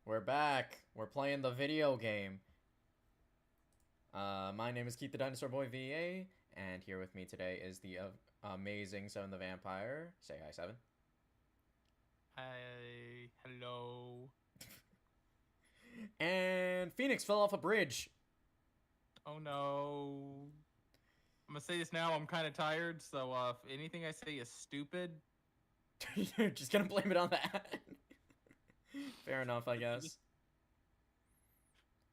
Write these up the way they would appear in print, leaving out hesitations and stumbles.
We're back. We're playing the video game. My name is Keith the Dinosaur Boy VA, and here with me today is the amazing Seven the Vampire. Say hi, Seven. Hi, hello. And Phoenix fell off a bridge. Oh no. I'm gonna say this now, I'm kind of tired, so if anything I say is stupid... You're just gonna blame it on that. Fair enough, I guess.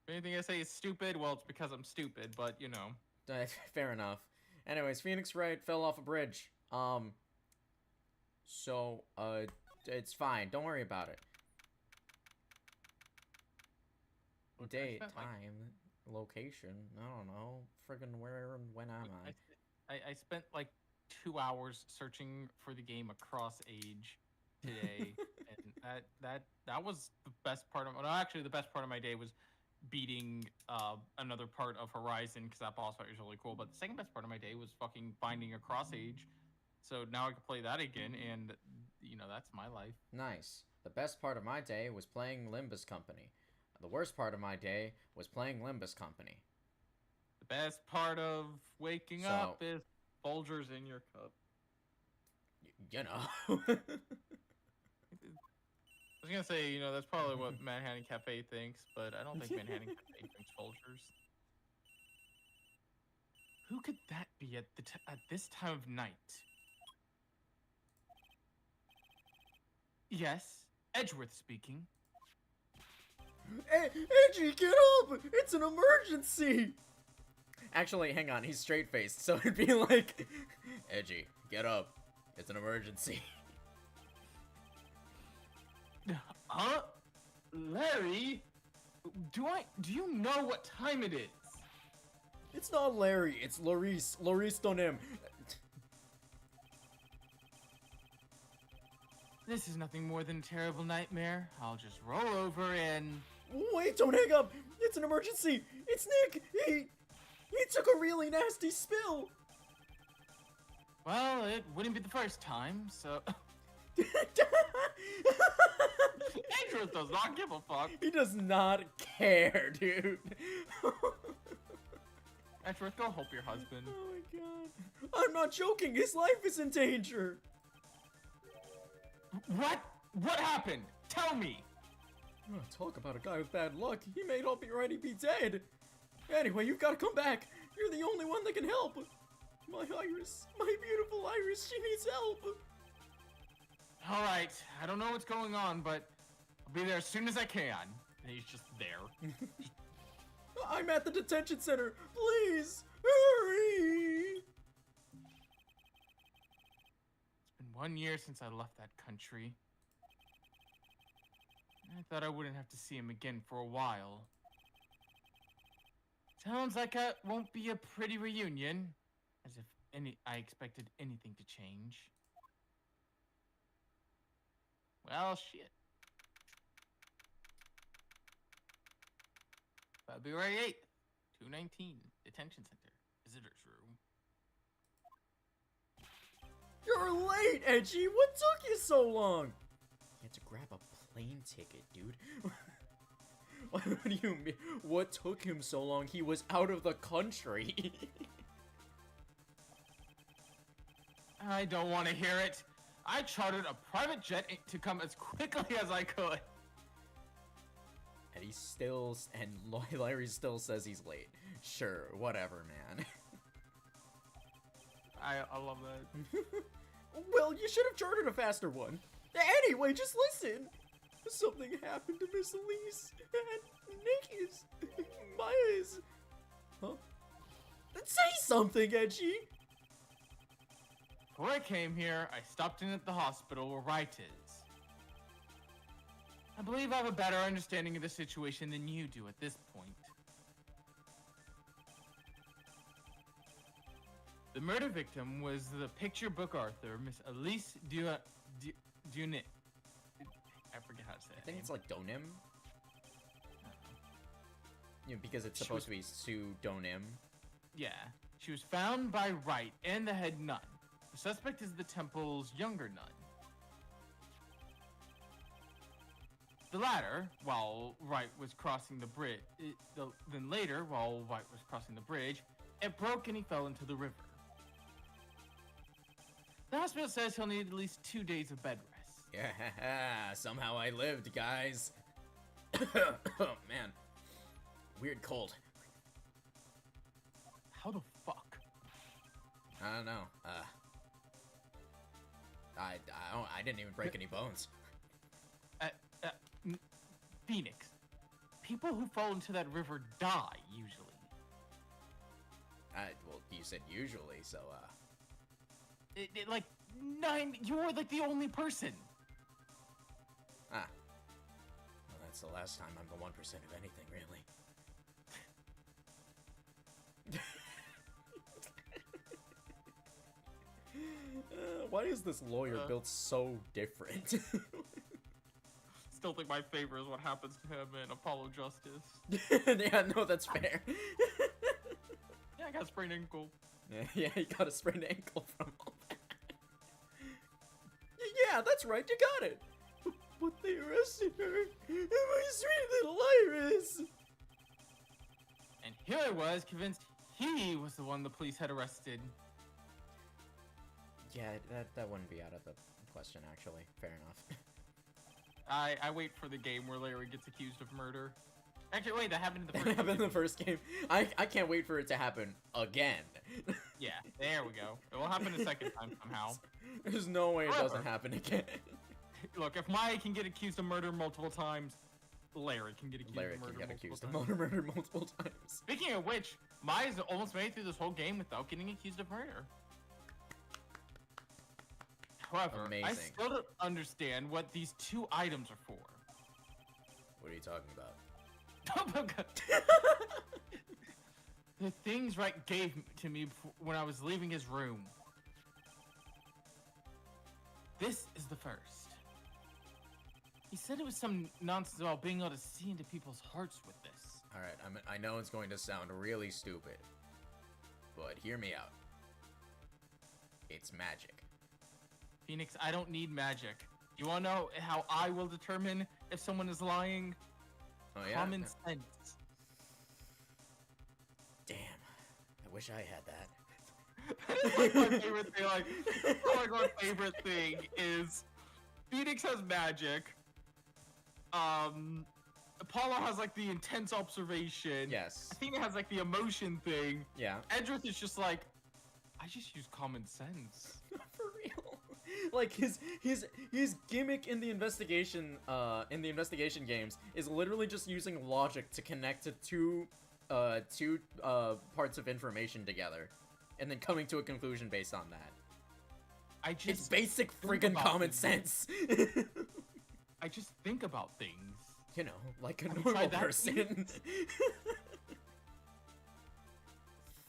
If anything I say is stupid, well, it's because I'm stupid, but, you know. Fair enough. Anyways, Phoenix Wright fell off a bridge. It's fine. Don't worry about it. Look, Date, time, location, I don't know. Friggin' where and when am I? I spent like 2 hours searching for the game across age today, and that was the best part of... Well, actually, the best part of my day was beating another part of Horizon, because that boss fight was really cool. But the second best part of my day was fucking finding a cross age. So now I can play that again, and, you know, that's my life. Nice. The best part of my day was playing Limbus Company. The worst part of my day was playing Limbus Company. The best part of waking up is Folgers in your cup. You know. I was gonna say, you know, that's probably what Manhattan Cafe thinks, but I don't think Manhattan Cafe thinks Folgers. Who could that be at this time of night? Yes, Edgeworth speaking. Hey, Edgy, get up! It's an emergency! Actually, hang on, he's straight-faced, so it'd be like, Edgy, get up. It's an emergency. Huh? Larry? Do you know what time it is? It's not Larry, it's Laurice. Laurice Donem. This is nothing more than a terrible nightmare. I'll just roll over and... Wait, don't hang up! It's an emergency! It's Nick! He took a really nasty spill! Well, it wouldn't be the first time, so... Andrew does not give a fuck. He does not care, dude. Andrew, go help your husband. Oh my god. I'm not joking, his life is in danger! What? What happened? Tell me! Talk about a guy with bad luck. He may already be dead. Anyway, you've got to come back. You're the only one that can help. My Iris, my beautiful Iris, she needs help. Alright, I don't know what's going on, but I'll be there as soon as I can. And he's just there. I'm at the detention center. Please, hurry. It's been 1 year since I left that country. I thought I wouldn't have to see him again for a while. Sounds like it won't be a pretty reunion. As if I expected anything to change. Well, shit. February 8th, 219, Detention Center, Visitors Room. You're late, Edgy. What took you so long? You had to grab a plane ticket, dude. What do you mean? What took him so long? He was out of the country. I don't want to hear it. I chartered a private jet to come as quickly as I could. And Larry still says he's late. Sure, whatever, man. I love that. Well, you should have chartered a faster one. Anyway, just listen. Something happened to Miss Elise and Nikki's, Maya's. Huh? Say something, Edgy. Before I came here, I stopped in at the hospital where Wright is. I believe I have a better understanding of the situation than you do at this point. The murder victim was the picture book author, Miss Elise Dunit. I forget how to say it. I think it's like Donim. Yeah, because it's supposed to be pseudonym. Yeah. She was found by Wright and the head nun. The suspect is the temple's younger nun. the latter, while Wright was crossing the bridge, then later, while Wright was crossing the bridge, it broke and he fell into the river. The hospital says he'll need at least 2 days of bed rest. Yeah, somehow I lived, guys. Oh, man. Weird cold. How the fuck? I don't know. I didn't even break any bones. Phoenix, people who fall into that river die, usually. Well, you said usually, so, Like, you're like the only person. Well, that's the last time I'm the 1% of anything, really. Why is this lawyer built so different? Still think my favorite is what happens to him in Apollo Justice. Yeah, no, that's fair. Yeah, I got a sprained ankle. Yeah, he got a sprained ankle from all that. Yeah, that's right, you got it. But they arrested her, and my sweet little Iris. And here I was, convinced he was the one the police had arrested. Yeah, that wouldn't be out of the question, actually. Fair enough. I wait for the game where Larry gets accused of murder. Actually, wait, that happened in the first That happened in the first game. I can't wait for it to happen again. Yeah, there we go. It will happen a second time somehow. There's no way it doesn't happen again. Look, if Maya can get accused of murder multiple times, Larry can get accused of murder multiple times. Speaking of which, Maya's almost made it through this whole game without getting accused of murder. However, Amazing. I still don't understand what these 2 items are for. What are you talking about? The things Wright gave to me when I was leaving his room. This is the first. He said it was some nonsense about being able to see into people's hearts with this. Alright, I know it's going to sound really stupid, but hear me out. It's magic. Phoenix, I don't need magic. You wanna know how I will determine if someone is lying? Oh, yeah? Common sense. Damn. I wish I had that. It's like my favorite thing, my favorite thing is Phoenix has magic. Apollo has like the intense observation. Yes. Athena has like the emotion thing. Yeah. Edrith is just like, I just use common sense. For real. Like his gimmick in the investigation games is literally just using logic to connect to two parts of information together, and then coming to a conclusion based on that. It's basic friggin' common sense. I just think about things. You know, like a normal person.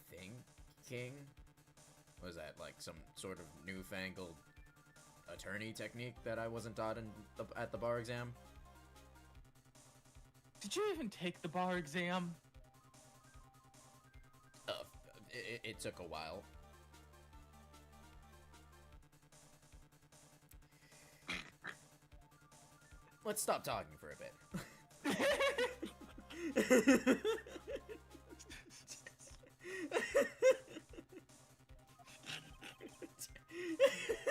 Thinking? What was that, like some sort of newfangled attorney technique that I wasn't taught at the bar exam? Did you even take the bar exam? It took a while. Let's stop talking for a bit.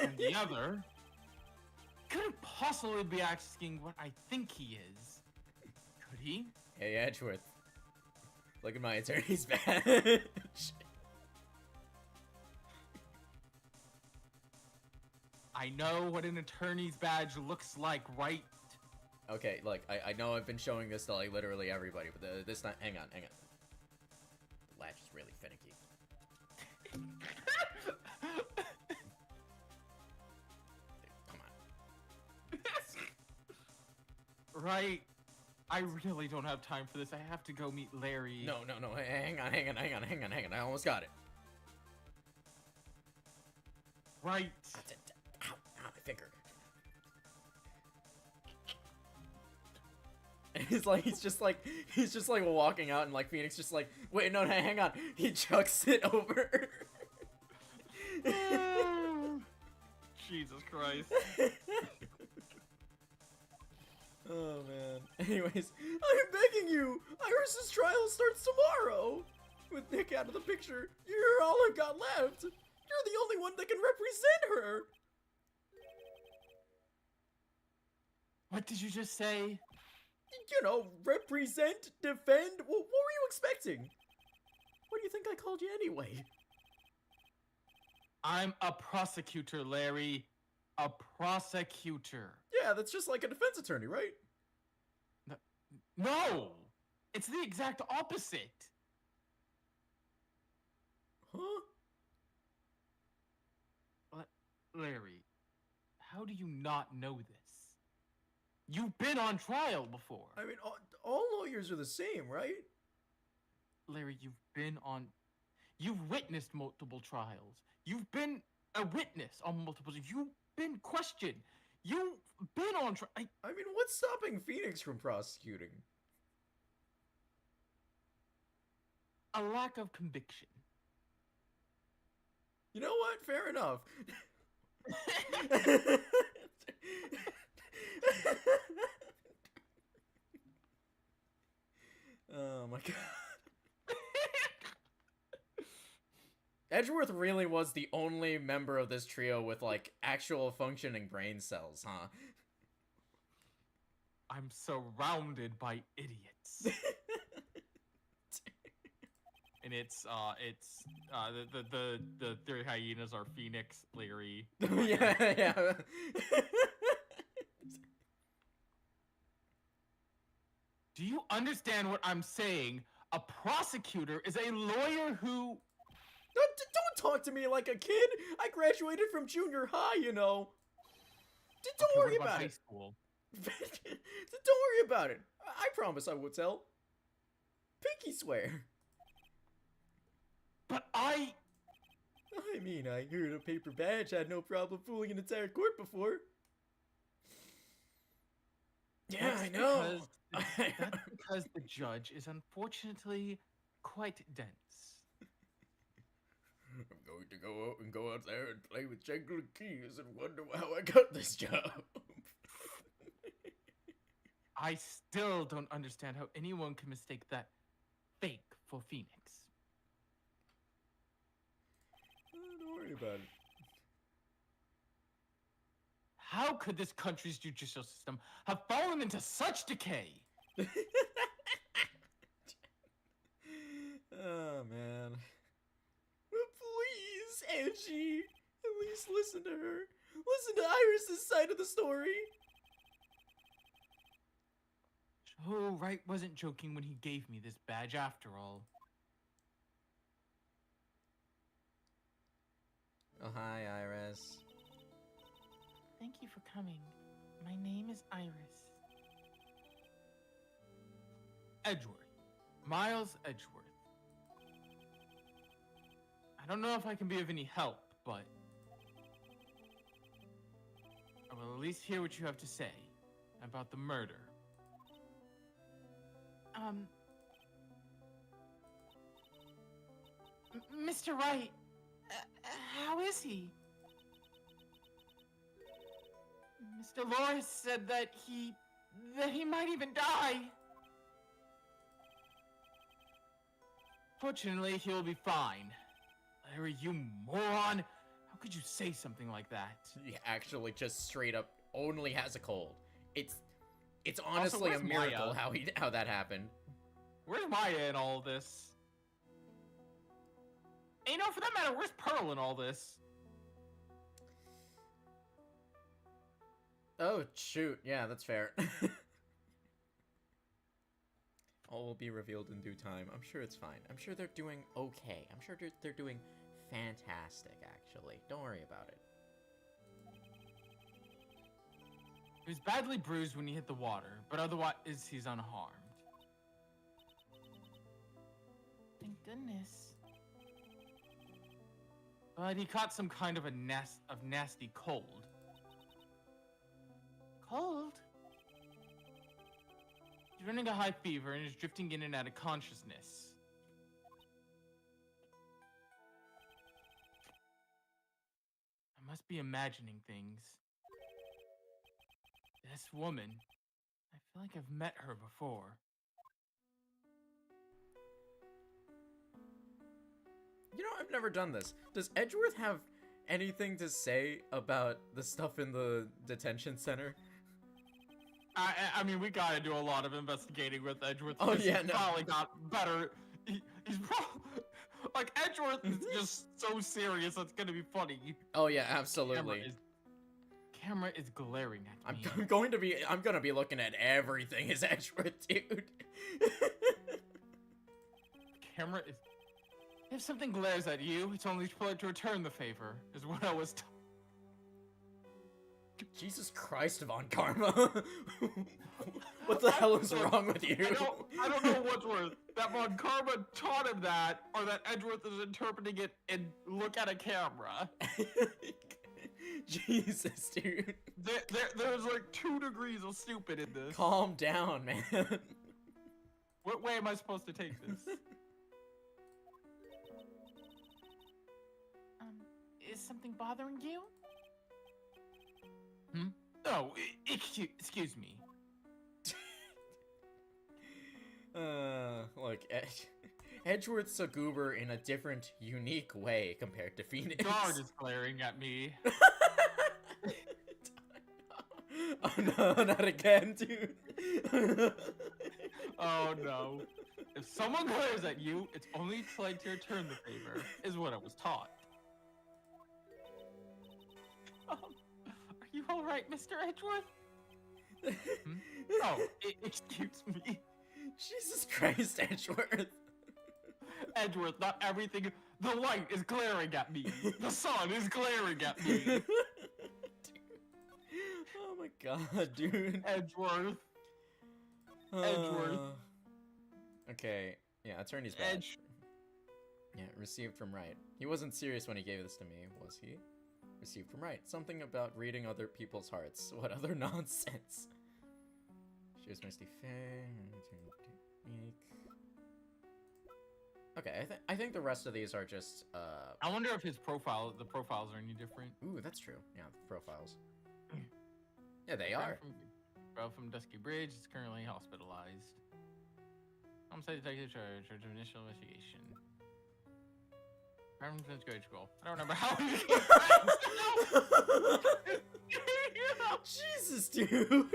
And the other couldn't possibly be asking what I think he is. Could he? Hey, Edgeworth. Look at my attorney's badge. I know what an attorney's badge looks like, right? Okay, look, I know I've been showing this to like literally everybody, but this time, hang on. The latch is really finicky. Come on. Right. I really don't have time for this. I have to go meet Larry. No. Hang on. I almost got it. Right. Ow, my finger. And he's just like walking out, and like Phoenix just like, wait, no, hang on. He chucks it over. Jesus Christ. Oh man. Anyways, I'm begging you! Iris's trial starts tomorrow! With Nick out of the picture, you're all I've got left! You're the only one that can represent her! What did you just say? You know, represent, defend. What were you expecting? What do you think I called you anyway? I'm a prosecutor, Larry. A prosecutor. Yeah, that's just like a defense attorney, right? No! It's the exact opposite. Huh? Larry, how do you not know this? You've been on trial before. I mean, all lawyers are the same, right? Larry, you've witnessed multiple trials. You've been a witness on multiple. You've been questioned. You've been on trial. I mean, what's stopping Phoenix from prosecuting? A lack of conviction. You know what? Fair enough. Oh my god. Edgeworth really was the only member of this trio with, like, actual functioning brain cells, huh? I'm surrounded by idiots. And it's the three hyenas are Phoenix, Larry. Yeah. Do you understand what I'm saying? A prosecutor is a lawyer who... Don't talk to me like a kid! I graduated from junior high, you know! Don't worry about high it! School? Don't worry about it! I promise I will tell. Pinky swear. But I mean, I heard a paper badge had no problem fooling an entire court before. Yeah, I know! That's because the judge is unfortunately quite dense. I'm going to go out there and play with jangling keys and wonder how I got this job. I still don't understand how anyone can mistake that fake for Phoenix. Don't worry about it. How could this country's judicial system have fallen into such decay? Oh, man. Please, Angie, at least listen to her. Listen to Iris's side of the story. Joe Wright wasn't joking when he gave me this badge after all. Oh, hi, Iris. Thank you for coming. My name is Iris. Edgeworth. Miles Edgeworth. I don't know if I can be of any help, but I will at least hear what you have to say about the murder. Mr. Wright, how is he? Mr. Loris said that he might even die. Fortunately, he'll be fine. Larry, you moron! How could you say something like that? He actually just straight up only has a cold. It's honestly Also, a miracle Maya? how that happened. Where's Maya in all this? And, you know, for that matter, where's Pearl in all this? Oh, shoot. Yeah, that's fair. All will be revealed in due time. I'm sure it's fine. I'm sure they're doing okay. I'm sure they're doing fantastic, actually. Don't worry about it. He was badly bruised when he hit the water, but otherwise he's unharmed. Thank goodness. But he caught some kind of nasty cold. Cold? He's running a high fever and is drifting in and out of consciousness. I must be imagining things. This woman, I feel like I've met her before. You know, I've never done this. Does Edgeworth have anything to say about the stuff in the detention center? I mean, we gotta do a lot of investigating with Edgeworth. Oh, because yeah, he's no. probably got better. He's probably like Edgeworth is just so serious. It's gonna be funny. Oh yeah, absolutely. Camera is glaring at me. I'm gonna be looking at everything as Edgeworth, dude. Camera is. If something glares at you, it's only polite to return the favor. Is what I was. Jesus Christ, Von Karma. What the hell is wrong with you? I don't know what's worse. That Von Karma taught him that, or that Edgeworth is interpreting it and look at a camera. Jesus, dude. There's like 2 degrees of stupid in this. Calm down, man. What way am I supposed to take this? Is something bothering you? Oh, excuse me. Look, Edgeworth's a goober in a different, unique way compared to Phoenix. Guard is glaring at me. Oh no, not again, dude. Oh no. If someone glares at you, it's only polite to return the favor, is what I was taught. Are you alright, Mr. Edgeworth? Oh, excuse me. Jesus Christ, Edgeworth. Edgeworth, not everything. The light is glaring at me. The sun is glaring at me. Oh my god, dude. Edgeworth. Edgeworth. Okay, yeah, attorney's badge. Yeah, received from Wright. He wasn't serious when he gave this to me, was he? Received from Wright. Something about reading other people's hearts. What other nonsense? Cheers, Misty Faye. Okay, I think the rest of these are just, I wonder if the profiles are any different. Ooh, that's true. Yeah, the profiles. Yeah, they are. From Dusky Bridge is currently hospitalized. Homicide detective charge of initial investigation. From grade school. I don't remember how we became friends. Jesus, dude.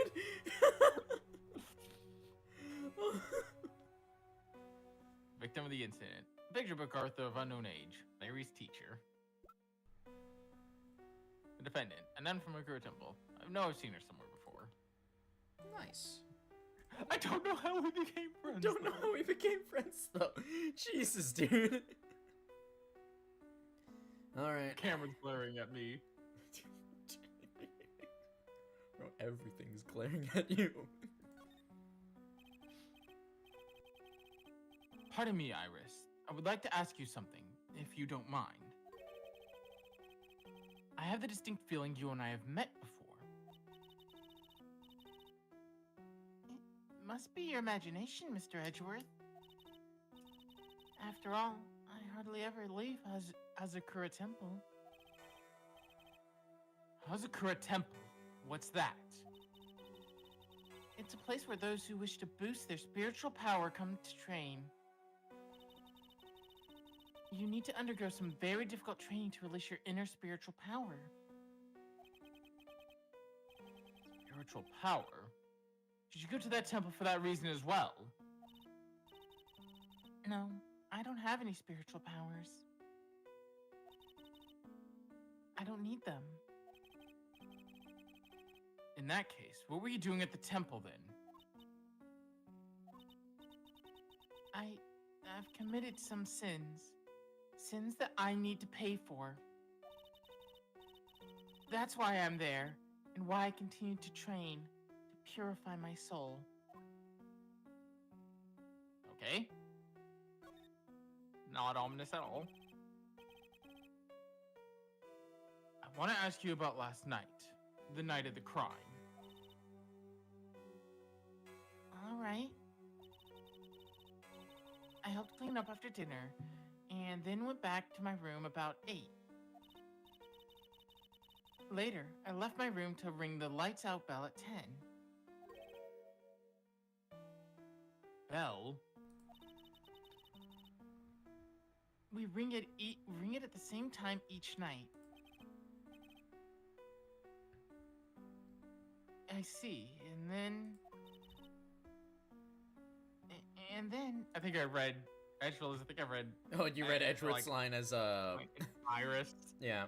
Victim of the incident. Picture book Arthur of unknown age. Larry's teacher. The defendant. A nun from Akura Temple. I know I've seen her somewhere before. Nice. I don't know how we became friends. Don't know how we became friends, though. Jesus, dude. Alright. Camera's glaring at me. Bro, everything's glaring at you. Pardon me, Iris. I would like to ask you something, if you don't mind. I have the distinct feeling you and I have met before. It must be your imagination, Mr. Edgeworth. After all, I hardly ever leave Hazakura Temple. Hazakura Temple? What's that? It's a place where those who wish to boost their spiritual power come to train. You need to undergo some very difficult training to release your inner spiritual power. Spiritual power? Did you go to that temple for that reason as well? No, I don't have any spiritual powers. I don't need them. In that case, what were you doing at the temple then? I've committed some sins. Sins that I need to pay for. That's why I'm there, and why I continue to train to purify my soul. Okay. Not ominous at all. I want to ask you about last night, the night of the crime. All right. I helped clean up after dinner, and then went back to my room about 8. Later, I left my room to ring the lights out bell at 10. bell. We ring it at the same time each night. I see. And then I think I read Edgefield. I think I read. Oh, you read Edgeworth's like, line as Iris. Yeah.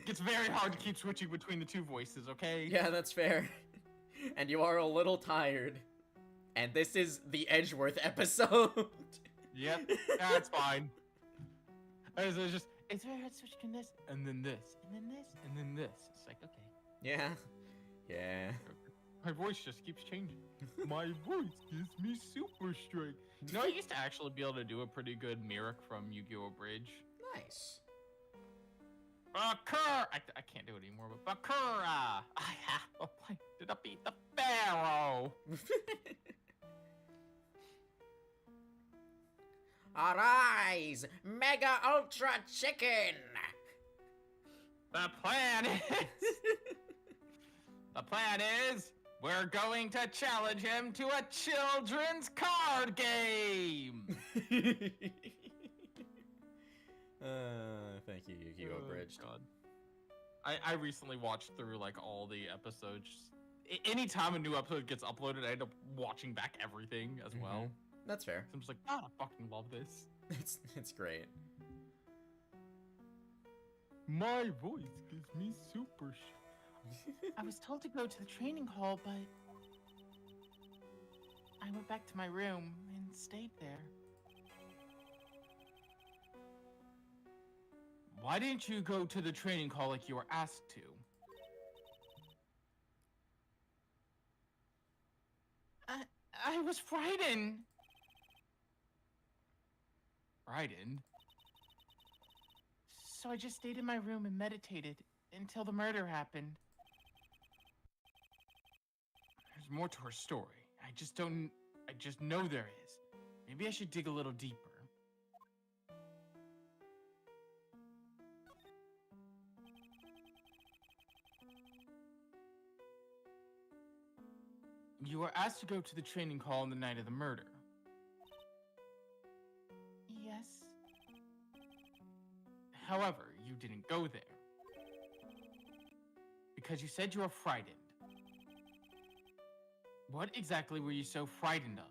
It's very hard to keep switching between the two voices. Okay. Yeah, that's fair. And you are a little tired. And this is the Edgeworth episode. Yep. That's fine. It's very hard to switch between this and then this and then this and then this. It's like, okay. Yeah. Yeah. My voice just keeps changing. My voice gives me super strength. You know, I used to actually be able to do a pretty good Mirik from Yu-Gi-Oh! Bridge. Nice. Bakura! I can't do it anymore, but Bakura! I have a plan to defeat the Pharaoh! Arise, Mega Ultra Chicken! The plan is, we're going to challenge him to a children's card game! Thank you, Yu-Gi-Oh! Bridge. God. I recently watched through, like, all the episodes. Anytime a new episode gets uploaded, I end up watching back everything as well. That's fair. I'm just like, God, I fucking love this. It's great. My voice gives me super I was told to go to the training hall, but I went back to my room and stayed there. Why didn't you go to the training hall like you were asked to? I was frightened. Frightened? So I just stayed in my room and meditated until the murder happened. There's more to her story. I just know there is. Maybe I should dig a little deeper. You were asked to go to the training hall on the night of the murder. Yes. However, you didn't go there. Because you said you were frightened. What exactly were you so frightened of?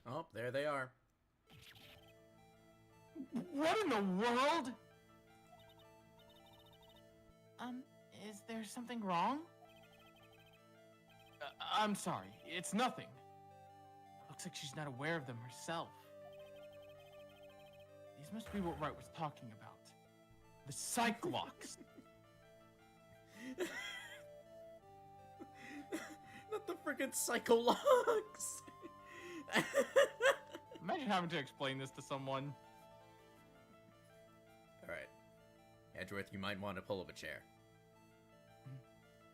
Oh, there they are. What in the world? Is there something wrong? I'm sorry, it's nothing. Looks like she's not aware of them herself. These must be what Wright was talking about. The Cyclops. Not the freaking Psychologs. Imagine having to explain this to someone. Alright. Edgeworth, you might want to pull up a chair.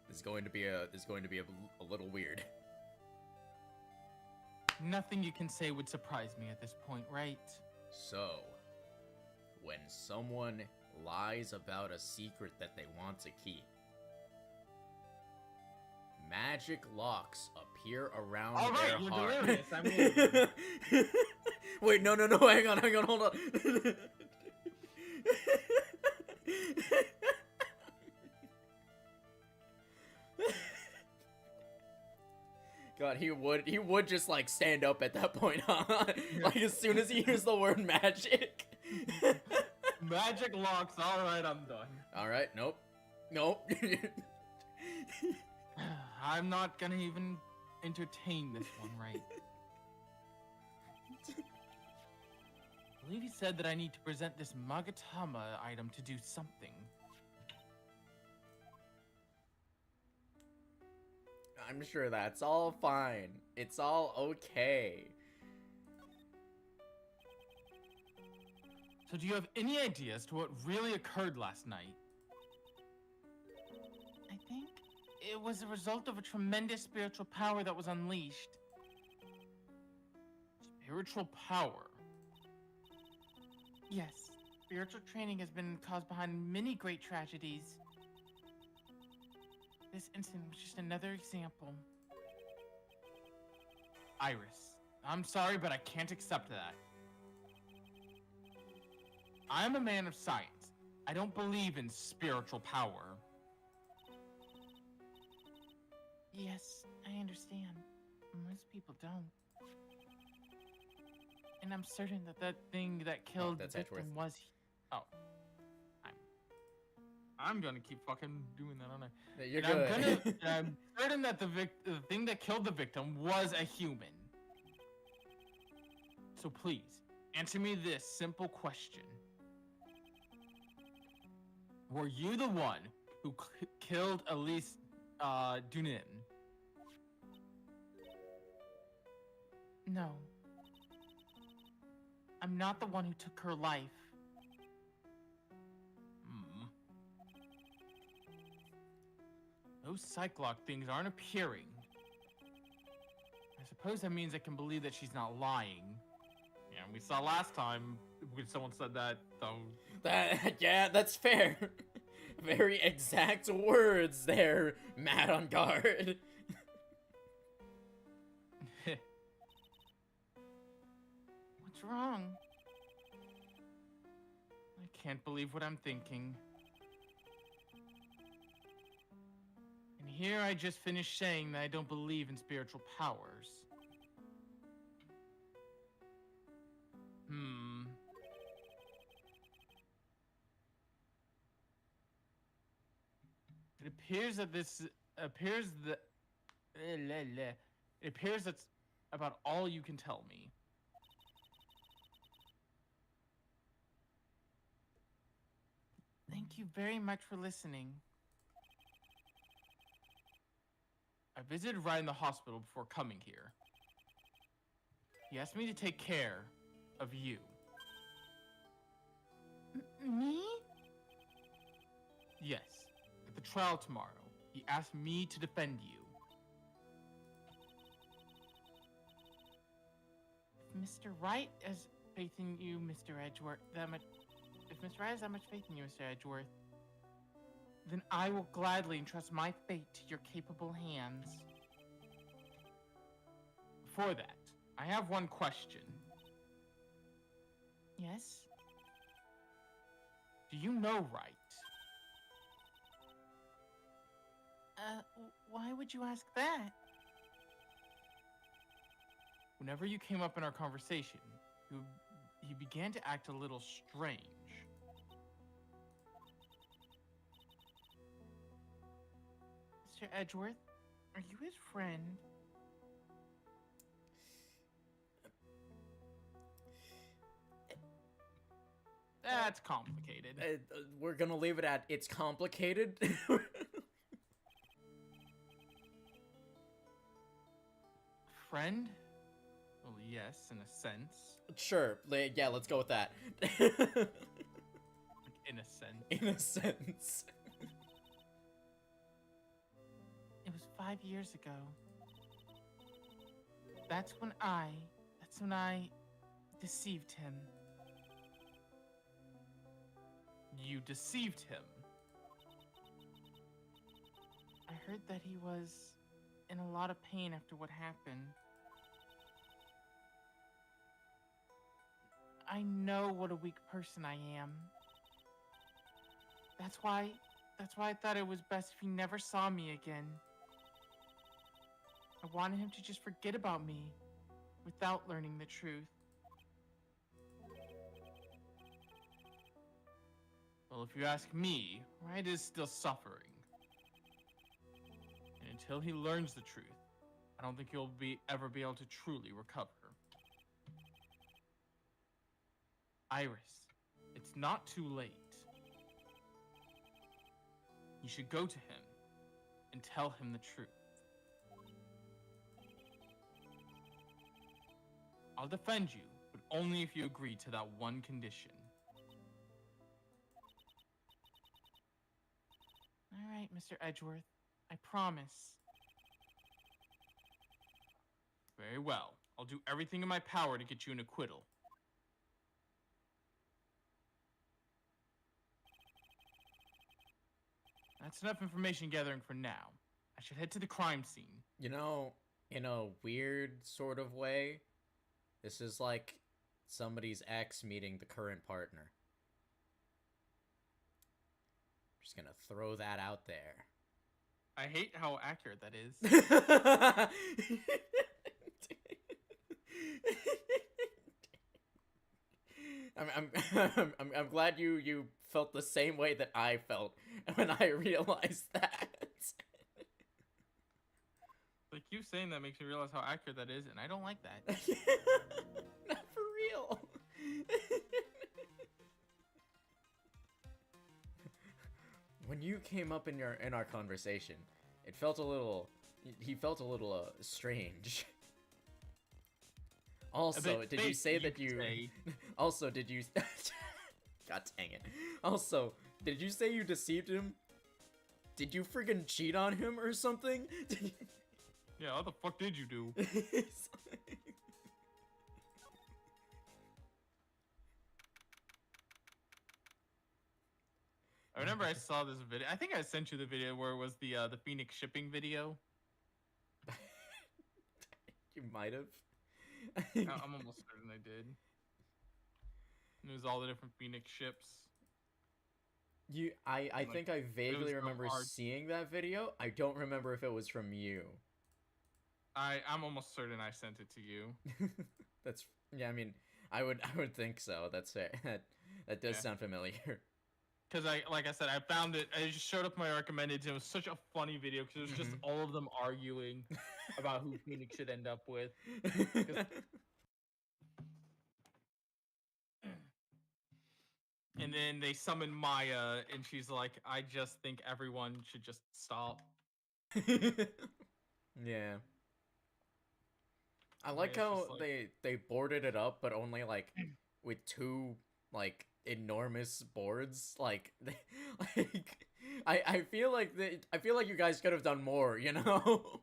This is going to be a little weird. Nothing you can say would surprise me at this point, right? So, when someone lies about a secret that they want to keep, magic locks appear around their heart. Delirious. I mean... Wait, no, hang on, hold on. God, he would just like stand up at that point, huh? Like as soon as he hears the word magic. Magic locks. All right, I'm done. All right, nope. I'm not gonna even entertain this one, right? I believe he said that I need to present this Magatama item to do something. I'm sure that's all fine. It's all okay. So do you have any idea as to what really occurred last night? I think it was a result of a tremendous spiritual power that was unleashed. Spiritual power? Yes. Spiritual training has been the cause behind many great tragedies. This incident was just another example. Iris, I'm sorry, but I can't accept that. I'm a man of science. I don't believe in spiritual power. Yes, I understand. Most people don't. And I'm certain that that thing that killed the that's victim Edgeworth. was... Oh. I'm gonna keep fucking doing that, aren't I? You're And good. I'm certain that the thing that killed the victim was a human. So please, answer me this simple question. Were you the one who killed Elise Dunin? No. I'm not the one who took her life. Those Cyclock things aren't appearing. I suppose that means I can believe that she's not lying. Yeah, we saw last time when someone said that, though. Yeah, that's fair. Very exact words there, Matt on guard. What's wrong? I can't believe what I'm thinking. And here I just finished saying that I don't believe in spiritual powers. It appears that it appears that's about all you can tell me. Thank you very much for listening. I visited Ryan in the hospital before coming here. He asked me to take care of you. Me? Yes. At the trial tomorrow, he asked me to defend you. If Mr. Wright has faith in you, Mr. Edgeworth, if Mr. Wright has that much faith in you, Mr. Edgeworth, then I will gladly entrust my fate to your capable hands. Before that, I have one question. Yes? Do you know Wright? Why would you ask that? Whenever you came up in our conversation, he began to act a little strange. Mr. Edgeworth, are you his friend? That's complicated. We're gonna leave it at it's complicated. Friend? Well, yes, in a sense. Sure, yeah, let's go with that. Like, in a sense. In a sense. It was 5 years ago. That's when I deceived him. You deceived him? I heard that he was in a lot of pain after what happened. I know what a weak person I am. That's why I thought it was best if he never saw me again. I wanted him to just forget about me without learning the truth. Well, if you ask me, Wright is still suffering. And until he learns the truth, I don't think he'll ever be able to truly recover. Iris, it's not too late. You should go to him and tell him the truth. I'll defend you, but only if you agree to that one condition. All right, Mr. Edgeworth. I promise. Very well. I'll do everything in my power to get you an acquittal. That's enough information gathering for now. should head to the crime scene. You know, in a weird sort of way, this is like somebody's ex meeting the current partner. Just gonna throw that out there. I hate how accurate that is. I'm glad you felt the same way that I felt when I realized that. Like, you saying that makes me realize how accurate that is, and I don't like that. Not for real. When you came up in our conversation, it felt a little. He felt a little strange. Also, did you say that you? Also, did you? God dang it. Also, did you say you deceived him? Did you friggin' cheat on him or something? Yeah, what the fuck did you do? I remember I saw this video. I think I sent you the video where it was the Phoenix shipping video. You might have. I'm almost certain I did. And it was all the different Phoenix ships. I think I vaguely remember seeing that video. I don't remember if it was from you. I'm almost certain I sent it to you. That's yeah. I mean, I would think so. That's fair. That does sound familiar. Because like I said, I found it. I just showed up my recommended. It was such a funny video because it was just all of them arguing about who Phoenix should end up with. And then they summon Maya, and she's like, "I just think everyone should just stop." Yeah. I like how they boarded it up, but only like with two like enormous boards. Like I feel like you guys could have done more, you know?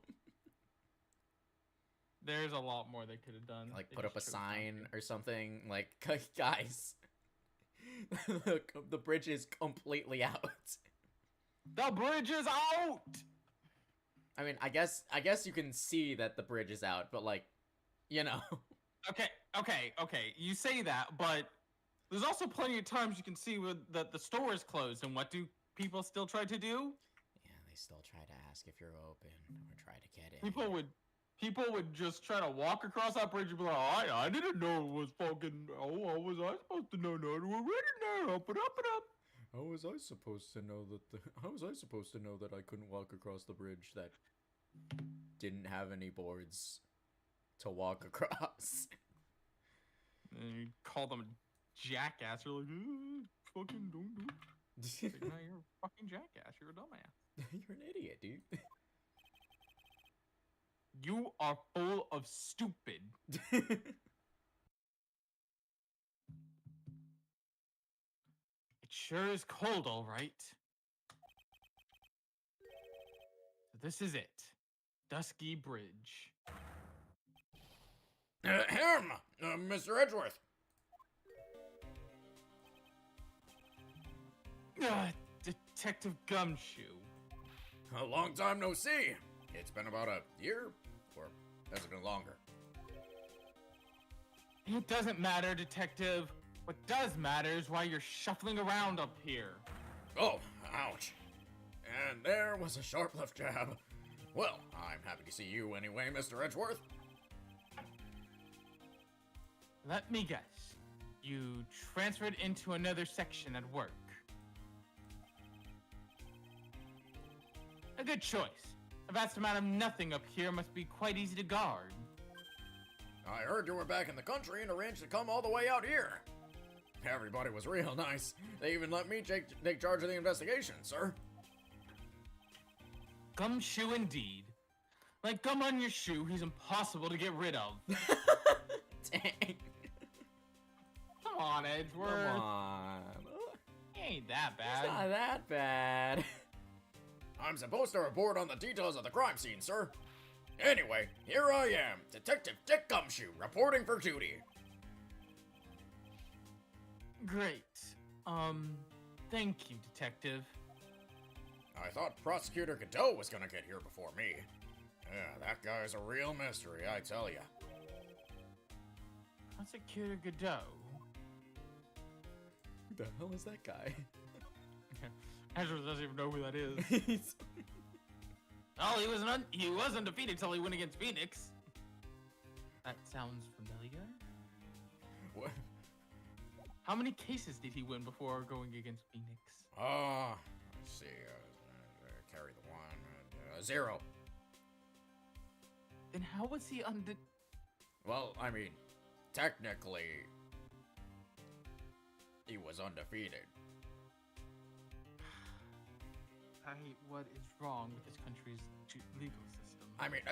There's a lot more they could have done. Like put up a sign or something. Like, guys, the bridge is completely out. The bridge is out. I mean, I guess you can see that the bridge is out, but like, you know. Okay. You say that, but there's also plenty of times you can see that the store is closed, and what do people still try to do? Yeah, they still try to ask if you're open or try to get in. People would just try to walk across that bridge and be like, I didn't know it was fucking. Oh, how was I supposed to know that? We're ready now. Up. How was I supposed to know that I couldn't walk across the bridge that didn't have any boards to walk across? And you call them a jackass. You're like, fucking don't do it. Like, no, you're a fucking jackass. You're a dumbass. You're an idiot, dude. You are full of stupid. It sure is cold, all right. So this is it. Dusky Bridge. Mr. Edgeworth. Detective Gumshoe. A long time no see. It's been about a year, or has it been longer? It doesn't matter, Detective. What does matter is why you're shuffling around up here. Oh, ouch. And there was a sharp left jab. Well, I'm happy to see you anyway, Mr. Edgeworth. Let me guess. You transferred into another section at work. A good choice. A vast amount of nothing up here must be quite easy to guard. I heard you were back in the country and arranged to come all the way out here. Everybody was real nice. They even let me take charge of the investigation, sir. Gumshoe indeed. Like gum on your shoe, he's impossible to get rid of. Dang. Come on, Edgeworth. Come on. He ain't that bad. It's not that bad. I'm supposed to report on the details of the crime scene, sir. Anyway, here I am, Detective Dick Gumshoe, reporting for duty. Great. Thank you, Detective. I thought Prosecutor Godot was gonna get here before me. Yeah, that guy's a real mystery, I tell ya. Prosecutor Godot? Who the hell is that guy? Ezra doesn't even know who that is. Oh, he was undefeated till he went against Phoenix. That sounds familiar. What? How many cases did he win before going against Phoenix? Let's see. Carry the one. 0. Then how was he Well, I mean, technically, he was undefeated. What is wrong with this country's legal system? I mean,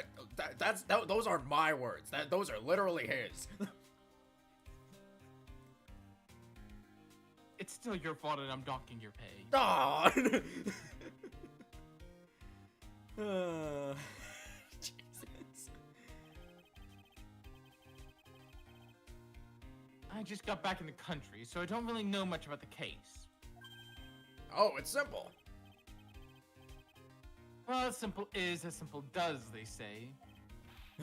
those aren't my words. Those are literally his. It's still your fault and I'm docking your pay. Aw! Jesus. I just got back in the country, so I don't really know much about the case. Oh, it's simple. Well, as simple is as simple does, they say.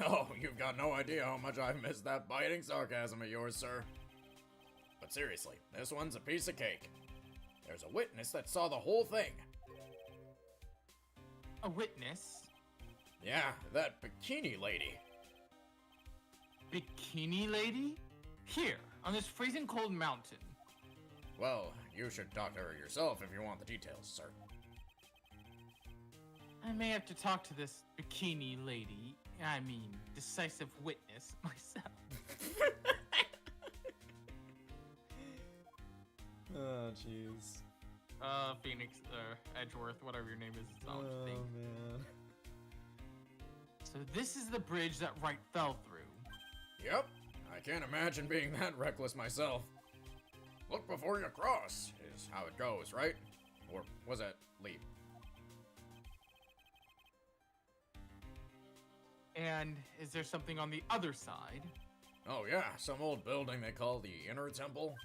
Oh, you've got no idea how much I've missed that biting sarcasm of yours, sir. But seriously, this one's a piece of cake. There's a witness that saw the whole thing. A witness? Yeah, that bikini lady. Bikini lady? Here, on this freezing cold mountain. Well, you should talk to her yourself if you want the details, sir. I may have to talk to this bikini lady, I mean, decisive witness, myself. Oh, jeez. Phoenix, Edgeworth, whatever your name is, it's not what you think. Man. So this is the bridge that Wright fell through. Yep, I can't imagine being that reckless myself. Look before you cross, is how it goes, right? Or was it leap? And is there something on the other side? Oh yeah, some old building they call the Inner Temple.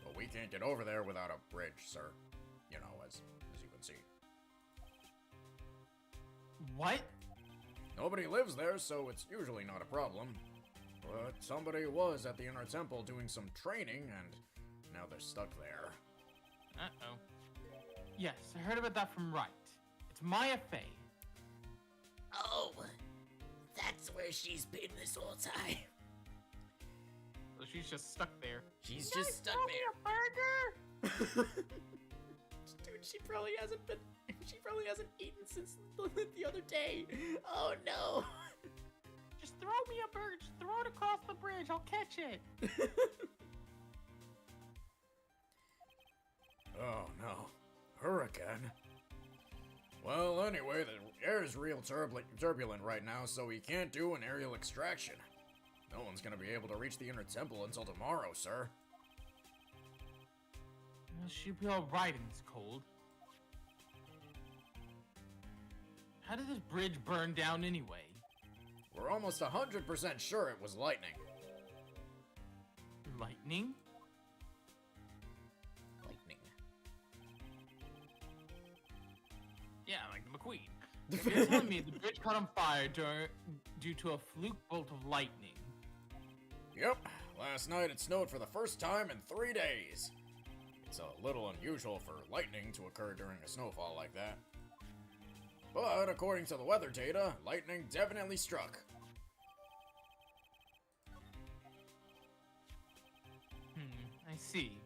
But we can't get over there without a bridge, sir. You know, as you can see. What? Nobody lives there, so it's usually not a problem. But somebody was at the Inner Temple doing some training, and now they're stuck there. Uh-oh. Yes, I heard about that from Wright. It's Maya Fey. Oh, that's where she's been this whole time. So she's just stuck there. She's just stuck there. Dude, she probably hasn't eaten since the other day. Oh no. Just throw me a bird. Just throw it across the bridge. I'll catch it. Oh no. Her again. Well, anyway, the air is real turbulent right now, so we can't do an aerial extraction. No one's gonna be able to reach the Inner Temple until tomorrow, sir. Well, she'll be alright in this cold. How did this bridge burn down anyway? We're almost 100% sure it was lightning. Lightning? Lightning. Yeah, like the McQueen. You're telling me the bridge caught on fire due to a fluke bolt of lightning. Yep, last night it snowed for the first time in 3 days. It's a little unusual for lightning to occur during a snowfall like that. But according to the weather data, lightning definitely struck. I see.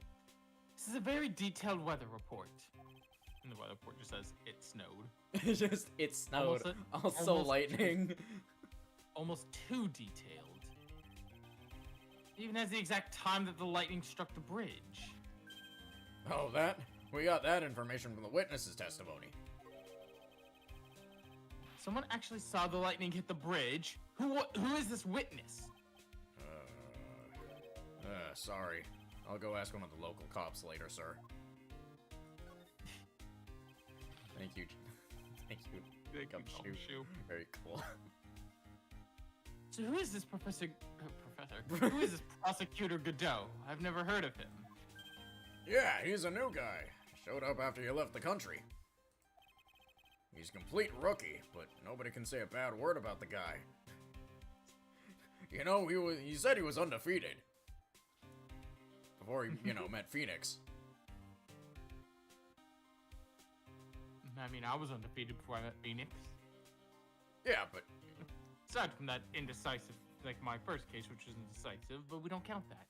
This is a very detailed weather report. And the weather report just says it snowed. It snowed. Almost Also lightning. Almost too detailed. Even has the exact time that the lightning struck the bridge. Oh, that? We got that information from the witness's testimony. Someone actually saw the lightning hit the bridge. Who is this witness? Sorry. I'll go ask one of the local cops later, sir. Thank you. Thank you. Gumshoe. Very cool. So who is this Professor? Who is this Prosecutor Godot? I've never heard of him. Yeah, he's a new guy. Showed up after you left the country. He's a complete rookie, but nobody can say a bad word about the guy. You know, he said he was undefeated. Before he, met Phoenix. I mean, I was undefeated before I met Phoenix. Yeah, but... Aside from that indecisive, like my first case, which was indecisive, but we don't count that.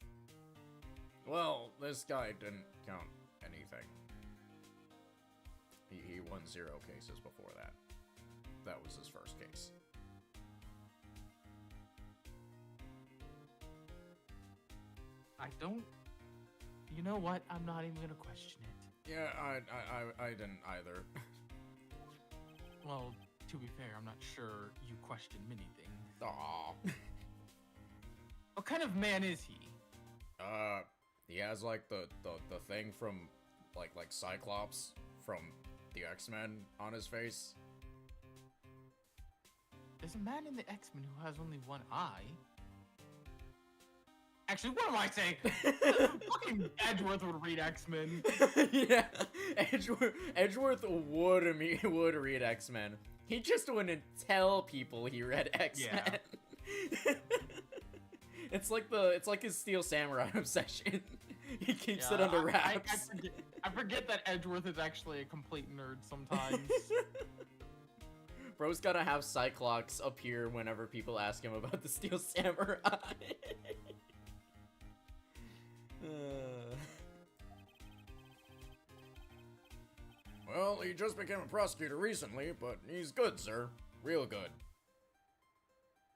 Well, this guy didn't count anything. He won 0 cases before that. That was his first case. I don't... You know what? I'm not even gonna question it. Yeah, I didn't either. Well, to be fair, I'm not sure you question many things. Aww. What kind of man is he? He has like the thing from like Cyclops from the X-Men on his face. There's a man in the X-Men who has only one eye. Actually, what am I saying? Fucking Edgeworth would read X-Men. Yeah, Edgeworth would read X-Men. He just wouldn't tell people he read X-Men. Yeah. It's like his Steel Samurai obsession. He keeps it under wraps. I forget that Edgeworth is actually a complete nerd sometimes. Bro's gotta have Cyclops appear whenever people ask him about the Steel Samurai. Well, he just became a prosecutor recently, but he's good, sir. Real good.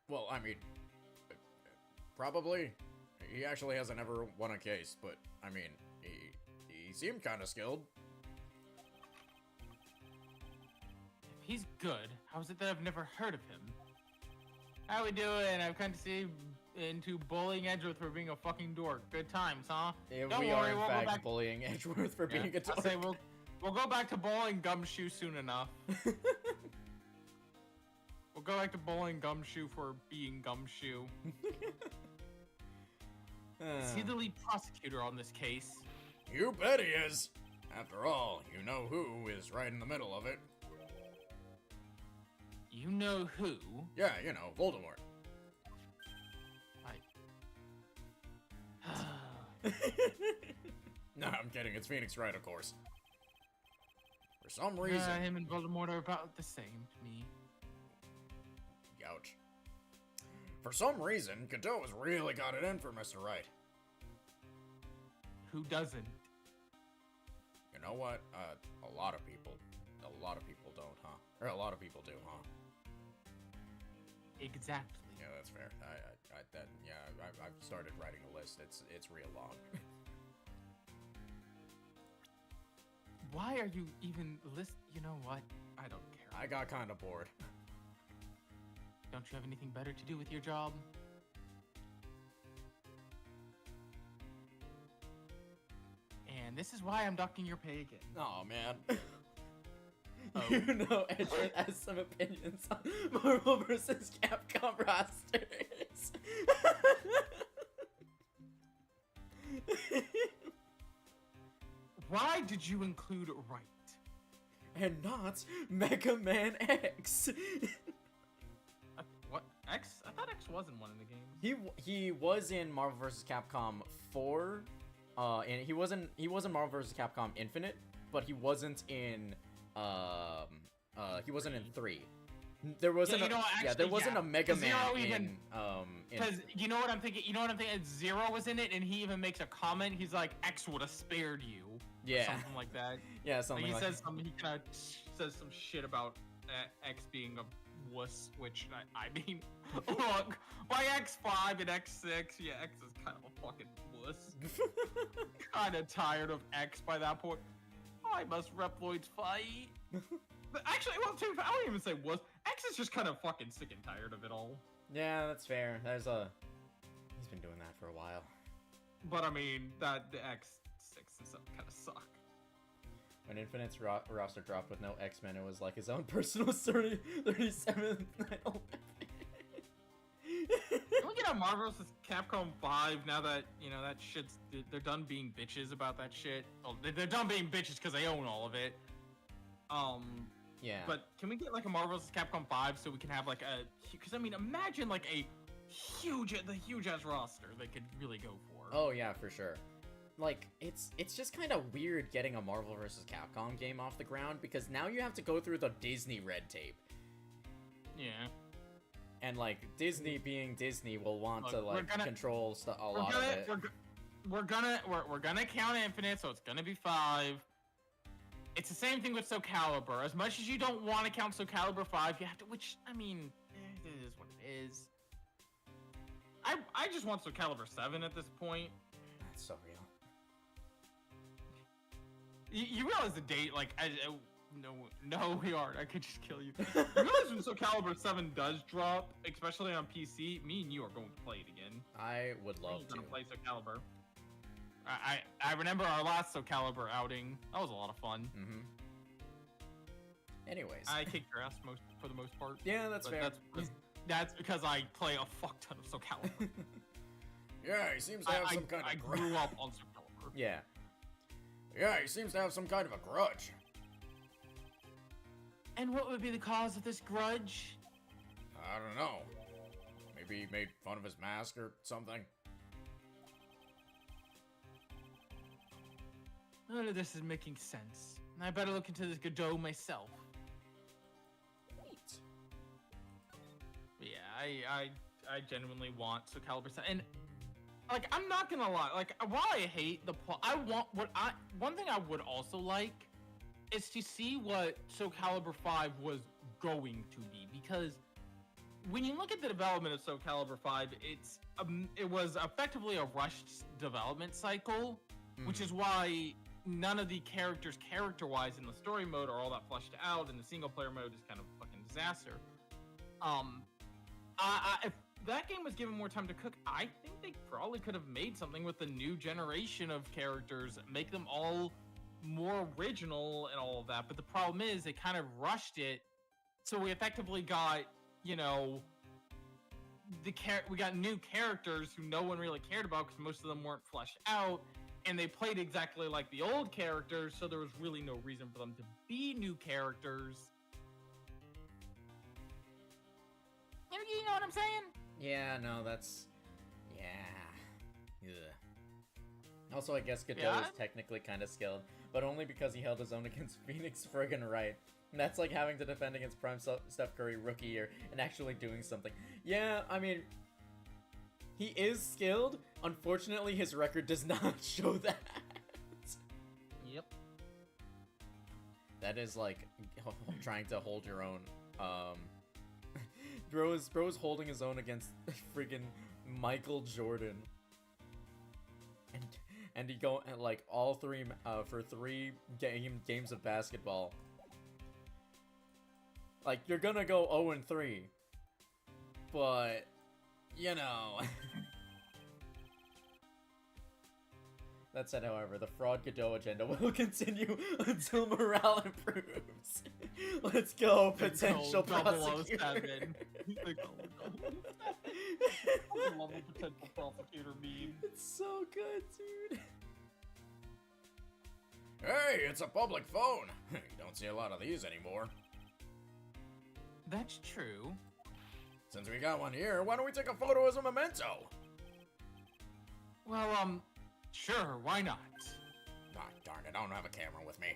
Well, I mean, probably. He actually hasn't ever won a case, but, I mean, he seemed kind of skilled. If he's good, how is it that I've never heard of him? How we doing? I've come to see into bullying Edgeworth for being a fucking dork. Good times, huh? Yeah, Don't we worry, are in we'll fact go back... bullying Edgeworth for being a dork. I'll say we'll go back to bowling Gumshoe soon enough. We'll go back to bowling Gumshoe for being Gumshoe. Is he the lead prosecutor on this case? You bet he is. After all, you know who is right in the middle of it. You know who? Yeah, you know, Voldemort. No, I'm kidding. It's Phoenix Wright, of course. For some reason... Yeah, him and Voldemort are about the same to me. Ouch. For some reason, Cadeau has really got it in for Mr. Wright. Who doesn't? You know what? A lot of people don't, huh? Or a lot of people do, huh? Exactly. Yeah, that's fair. I've started writing a list. It's real long. Why are you even You know what? I don't care. I got kind of bored. Don't you have anything better to do with your job? And this is why I'm docking your pay again. Oh man. Oh. You know, Edgeworth has some opinions on Marvel vs. Capcom rosters. Why did you include Wright? And not Mega Man X. What? X? I thought X wasn't one of the games. He was in Marvel vs. Capcom 4. And he wasn't Marvel vs. Capcom Infinite, but he wasn't in 3. There wasn't there wasn't a Mega Man in because you know what I'm thinking. Zero was in it, and he even makes a comment. He's like, "X would have spared you." Yeah, something like that. Yeah, something like he says something. He kind of says some shit about X being a wuss, which I mean, look, by X5 and X6, yeah, X is kind of a fucking wuss. Kind of tired of X by that point. I must Reploids fight. But actually, well, too, I wouldn't even say wuss. X is just kind of fucking sick and tired of it all. Yeah, that's fair. He's been doing that for a while. But I mean, the X6 and stuff kind of suck. When Infinite's roster dropped with no X-Men, it was like his own personal 37th title. Can we get a Marvel vs. Capcom 5 now that, you know, that shit's... They're done being bitches about that shit. Oh, they're done being bitches because they own all of it. Yeah. But can we get like a Marvel vs. Capcom 5 so we can have like a? Because I mean, imagine like the huge ass roster they could really go for. Oh yeah, for sure. Like, it's just kind of weird getting a Marvel vs. Capcom game off the ground, because now you have to go through the Disney red tape. Yeah. And, like, Disney being Disney will want to, like, control a lot of it. We're gonna count Infinite, so it's gonna be 5. It's the same thing with Soul Calibur. As much as you don't want to count Soul Calibur 5, you have to, which, I mean, it is what it is. I just want Soul Calibur 7 at this point. That's so real. You realize the date, like, no, we aren't. I could just kill you. You realize when Soul Calibur 7 does drop, especially on PC, me and you are going to play it again. I would love to. Gonna play Soul Calibur. I remember our last Soul Calibur outing. That was a lot of fun. Mm-hmm. Anyways. I kicked your ass for the most part. Yeah, that's fair. That's because I play a fuck ton of Soul Calibur. Yeah, he seems to have some kind of I grew up on Soul Calibur. Yeah. Yeah, he seems to have some kind of a grudge. And what would be the cause of this grudge? I don't know. Maybe he made fun of his mask or something. None of this is making sense. I better look into this Godot myself. Neat. But yeah, I genuinely want Soul Calibur 7. And like, I'm not gonna lie, like, while I hate the plot, one thing I would also like is to see what Soul Calibur 5 was going to be, because when you look at the development of Soul Calibur 5, it was effectively a rushed development cycle, which is why none of the characters character-wise in the story mode are all that fleshed out, and the single-player mode is kind of a fucking disaster. If that game was given more time to cook, I think they probably could have made something with the new generation of characters, make them all more original and all of that. But the problem is they kind of rushed it, so we effectively got, you know, we got new characters who no one really cared about because most of them weren't fleshed out, and they played exactly like the old characters, so there was really no reason for them to be new characters. You know what I'm saying? Yeah, no, that's... Yeah. Ugh. Also, I guess Godot is technically kind of skilled, but only because he held his own against Phoenix friggin' Wright. And that's like having to defend against Prime Steph Curry rookie year and actually doing something. Yeah, I mean... He is skilled. Unfortunately, his record does not show that. Yep. That is like trying to hold your own. Bro is holding his own against friggin' Michael Jordan. And he go like all three for 3 games of basketball. Like, you're gonna go 0-3, but you know. That said, however, the fraud Godot agenda will continue until morale improves. Let's go, potential prosecutor. I love the potential prosecutor meme. It's so good, dude. Hey, it's a public phone. You don't see a lot of these anymore. That's true. Since we got one here, why don't we take a photo as a memento? Well, sure, why not? Ah, darn it, I don't have a camera with me.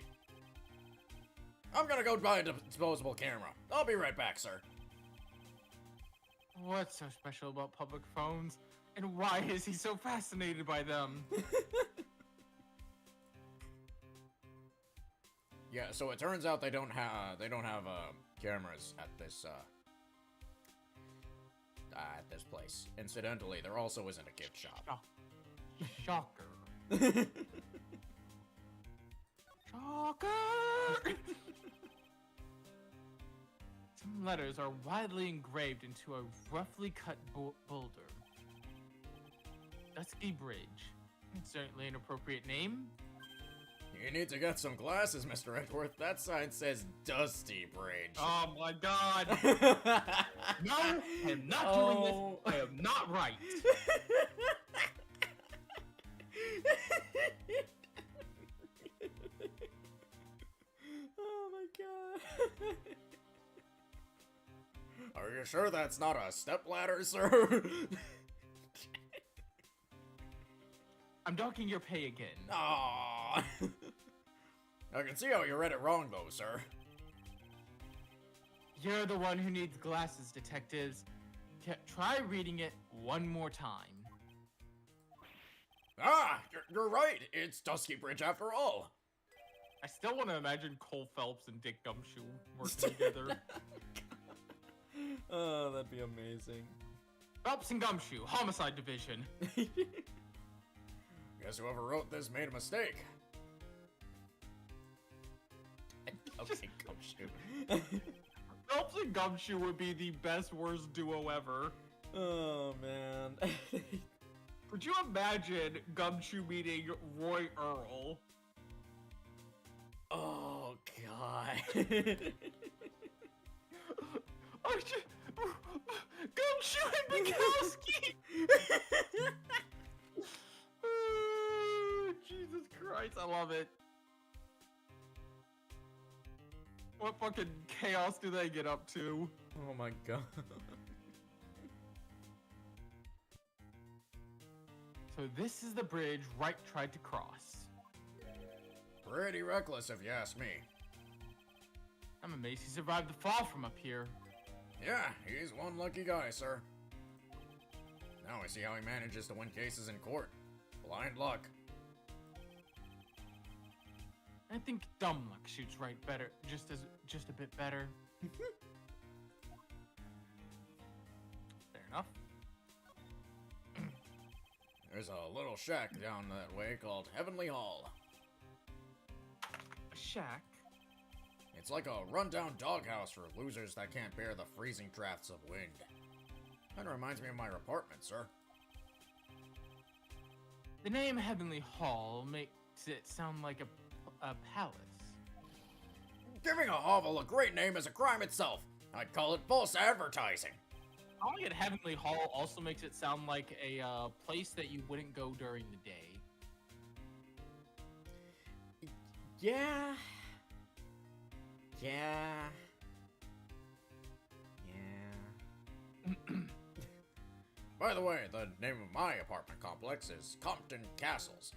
I'm gonna go buy a disposable camera. I'll be right back, sir. What's so special about public phones? And why is he so fascinated by them? Yeah, so it turns out they don't have cameras at this place. Incidentally, there also isn't a gift shop. Shocker. Shocker! Some letters are widely engraved into a roughly cut boulder. Dusky Bridge. Certainly an appropriate name. You need to get some glasses, Mr. Edgeworth. That sign says Dusty Bridge. Oh my god! No, I am not doing this. I am not right. Oh my god. Are you sure that's not a stepladder, sir? I'm docking your pay again. Aww. I can see how you read it wrong, though, sir. You're the one who needs glasses, detectives. Try reading it one more time. Ah, you're right. It's Dusky Bridge after all. I still want to imagine Cole Phelps and Dick Gumshoe working together. Oh, that'd be amazing. Phelps and Gumshoe, Homicide Division. Guess whoever wrote this made a mistake. Okay, Gumshoe. Phelps and Gumshoe would be the best worst duo ever. Oh, man. Could you imagine Gumshoe meeting Roy Earl? Oh, God. Gumshoe and Bukowski! Jesus Christ, I love it. What fucking chaos do they get up to? Oh my god. So this is the bridge Wright tried to cross. Pretty reckless if you ask me. I'm amazed he survived the fall from up here. Yeah, he's one lucky guy, sir. Now I see how he manages to win cases in court. Blind luck. I think dumb luck shoots Wright better, just a bit better. Fair enough. There's a little shack down that way called Heavenly Hall. A shack? It's like a rundown doghouse for losers that can't bear the freezing drafts of wind. Kinda reminds me of my apartment, sir. The name Heavenly Hall makes it sound like a palace. Giving a hovel a great name is a crime itself. I'd call it false advertising. Calling it Heavenly Hall also makes it sound like a place that you wouldn't go during the day. Yeah. By the way, the name of my apartment complex is Compton Castles.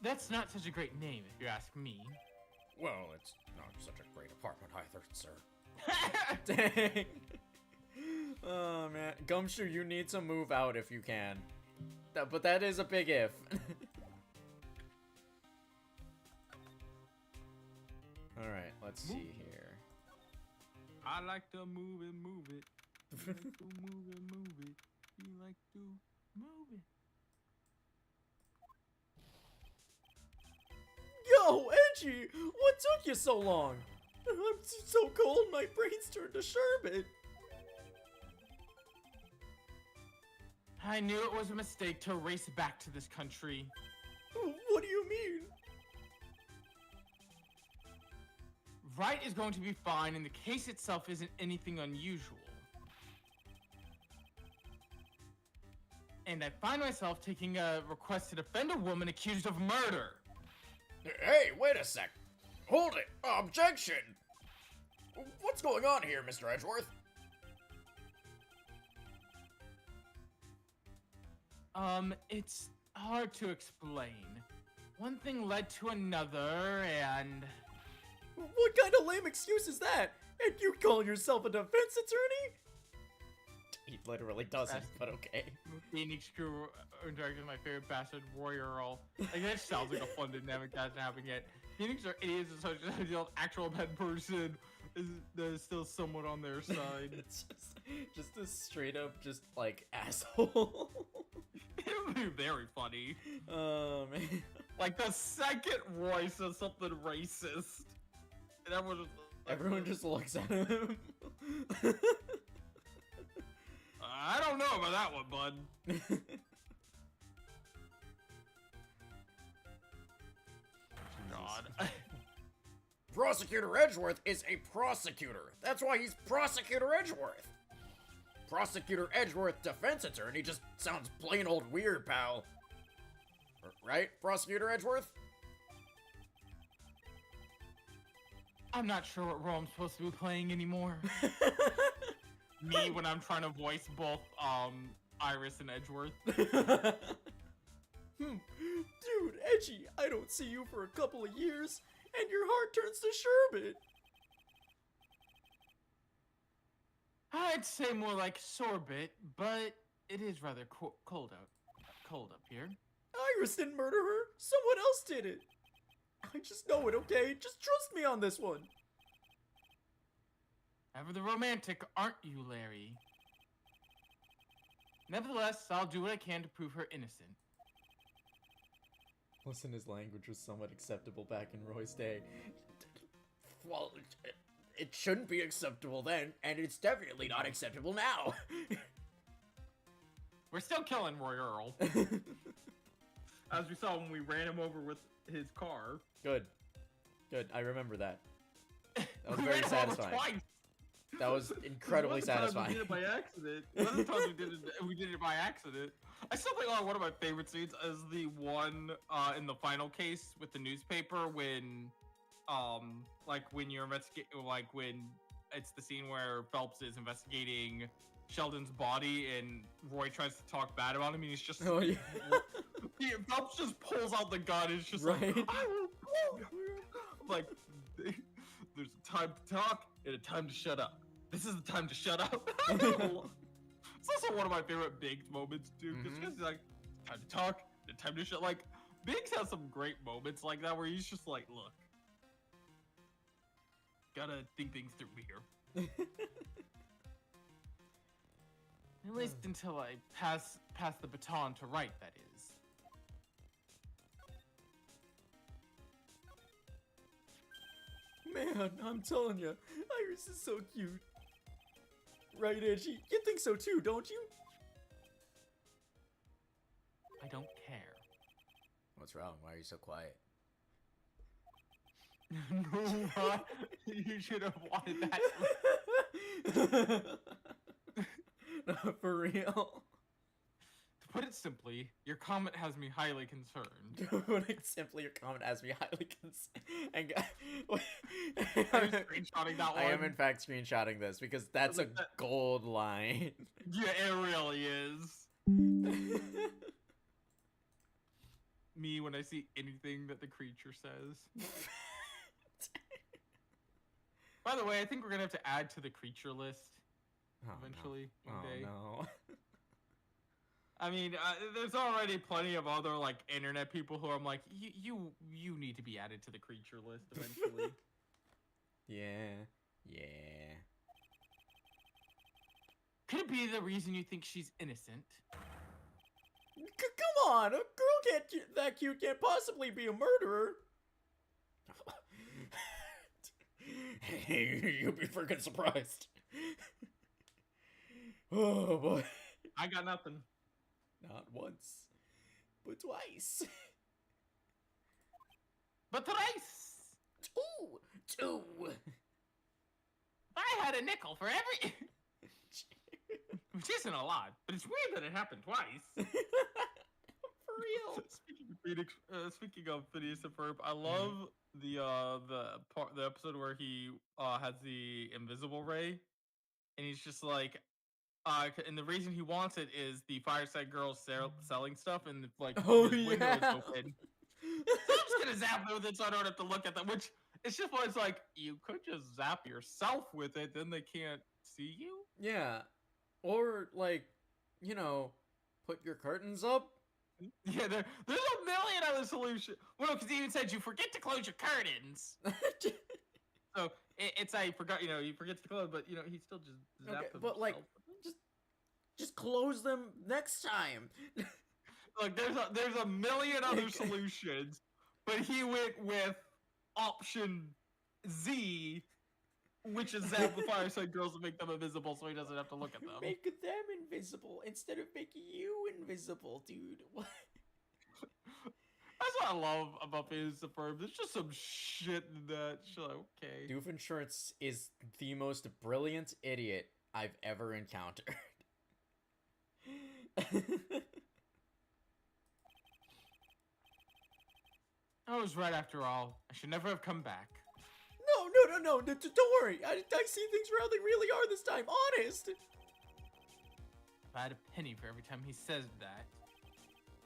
That's not such a great name, if you ask me. Well, it's not such a great apartment either, sir. Dang. Oh, man. Gumshoe, you need to move out if you can. But that is a big if. Alright, let's see here. I like to move it, move it. You like to move it, move it. You like to move it. Yo, Edgy! What took you so long? I'm so cold, my brain's turned to sherbet. I knew it was a mistake to race back to this country. What do you mean? Wright is going to be fine, and the case itself isn't anything unusual. And I find myself taking a request to defend a woman accused of murder. Hey, wait a sec. Hold it. Objection. What's going on here, Mr. Edgeworth? It's hard to explain. One thing led to another, and... What kind of lame excuse is that? And you call yourself a defense attorney? He literally doesn't, but okay. Phoenix crew interacting with my favorite bastard, Roy Earl. Like, that sounds like a fun dynamic that hasn't happened yet. Phoenix are idiots and such as the actual bad person is still somewhat on their side. It's just a straight up, just like, asshole. It would be very funny. Oh, man. Like, the second Roy says something racist, and Everyone just looks at him. I don't know about that one, bud. God. Prosecutor Edgeworth is a prosecutor. That's why he's Prosecutor Edgeworth. Prosecutor Edgeworth defense attorney just sounds plain old weird, pal. Right, Prosecutor Edgeworth? I'm not sure what role I'm supposed to be playing anymore. Me when I'm trying to voice both Iris and Edgeworth. Dude, Edgy, I don't see you for a couple of years, and your heart turns to sherbet. I'd say more like sorbet, but it is rather cold up here. Iris didn't murder her. Someone else did it. I just know it, okay? Just trust me on this one. Ever the romantic, aren't you, Larry? Nevertheless, I'll do what I can to prove her innocent. Listen, his language was somewhat acceptable back in Roy's day. Well, it shouldn't be acceptable then, and it's definitely not acceptable now. We're still killing Roy Earl. As we saw when we ran him over with his car. Good. Good, I remember that. That was We very ran him over satisfying. twice. That was incredibly satisfying. We did it by accident. One of the times we did it by accident. I still think one of my favorite scenes is the one in the final case with the newspaper when, like when you're investigating, like when it's the scene where Phelps is investigating Sheldon's body and Roy tries to talk bad about him and he's just Oh, yeah. Phelps just pulls out the gun and it's just Right. like, I will pull you. Like, there's a time to talk and a time to shut up. This is the time to shut up. It's also one of my favorite Biggs moments too, because he's like, time to talk and time to shut. Like, Biggs has some great moments like that where he's just like, look, gotta think things through here. At least until I pass the baton to Wright, that is. Man, I'm telling you, Iris is so cute. Right, Edgy? You think so too, don't you? I don't care. What's wrong? Why are you so quiet? No, you should have wanted that. No, for real. To put it simply, your comment has me highly concerned. Putting simply, your comment has me highly concerned. Are you screenshotting that one? I am in fact screenshotting this because that's a gold line. Yeah, it really is. Me when I see anything that the creature says. By the way, I think we're gonna have to add to the creature list eventually one day. No. I mean, there's already plenty of other like internet people who I'm like, you need to be added to the creature list eventually. Yeah. Could it be the reason you think she's innocent? Come on, a girl that cute can't possibly be a murderer. You'll be freaking surprised. Oh boy. I got nothing. Not once, but twice. But thrice. Two. I had a nickel for every. Which isn't a lot, but it's weird that it happened twice. For real. Speaking of Phineas and Ferb, I love the episode where he has the invisible ray, and he's just like, and the reason he wants it is the Fireside Girls selling stuff, and like his window is open. So I'm just gonna zap it with it, so I don't have to look at them. Which it's just why it's like you could just zap yourself with it, then they can't see you. Yeah. Or, like, you know, put your curtains up. Yeah, there's a million other solutions. Well, because he even said you forget to close your curtains. So it's he forgot, he forgets to close, but he still just zapped Okay, himself. but like, just close them next time. Look, there's a million other solutions, but he went with option Z, which is zap the Fireside Girls and make them invisible, so he doesn't have to look at them. Make them invisible instead of making you invisible, dude. What? That's what I love about Phineas and Ferb. There's just some shit in that. Like, okay. Doofenshmirtz is the most brilliant idiot I've ever encountered. I was right after all. I should never have come back. No, don't worry. I see things for how they really are this time, honest. If I had a penny for every time he says that,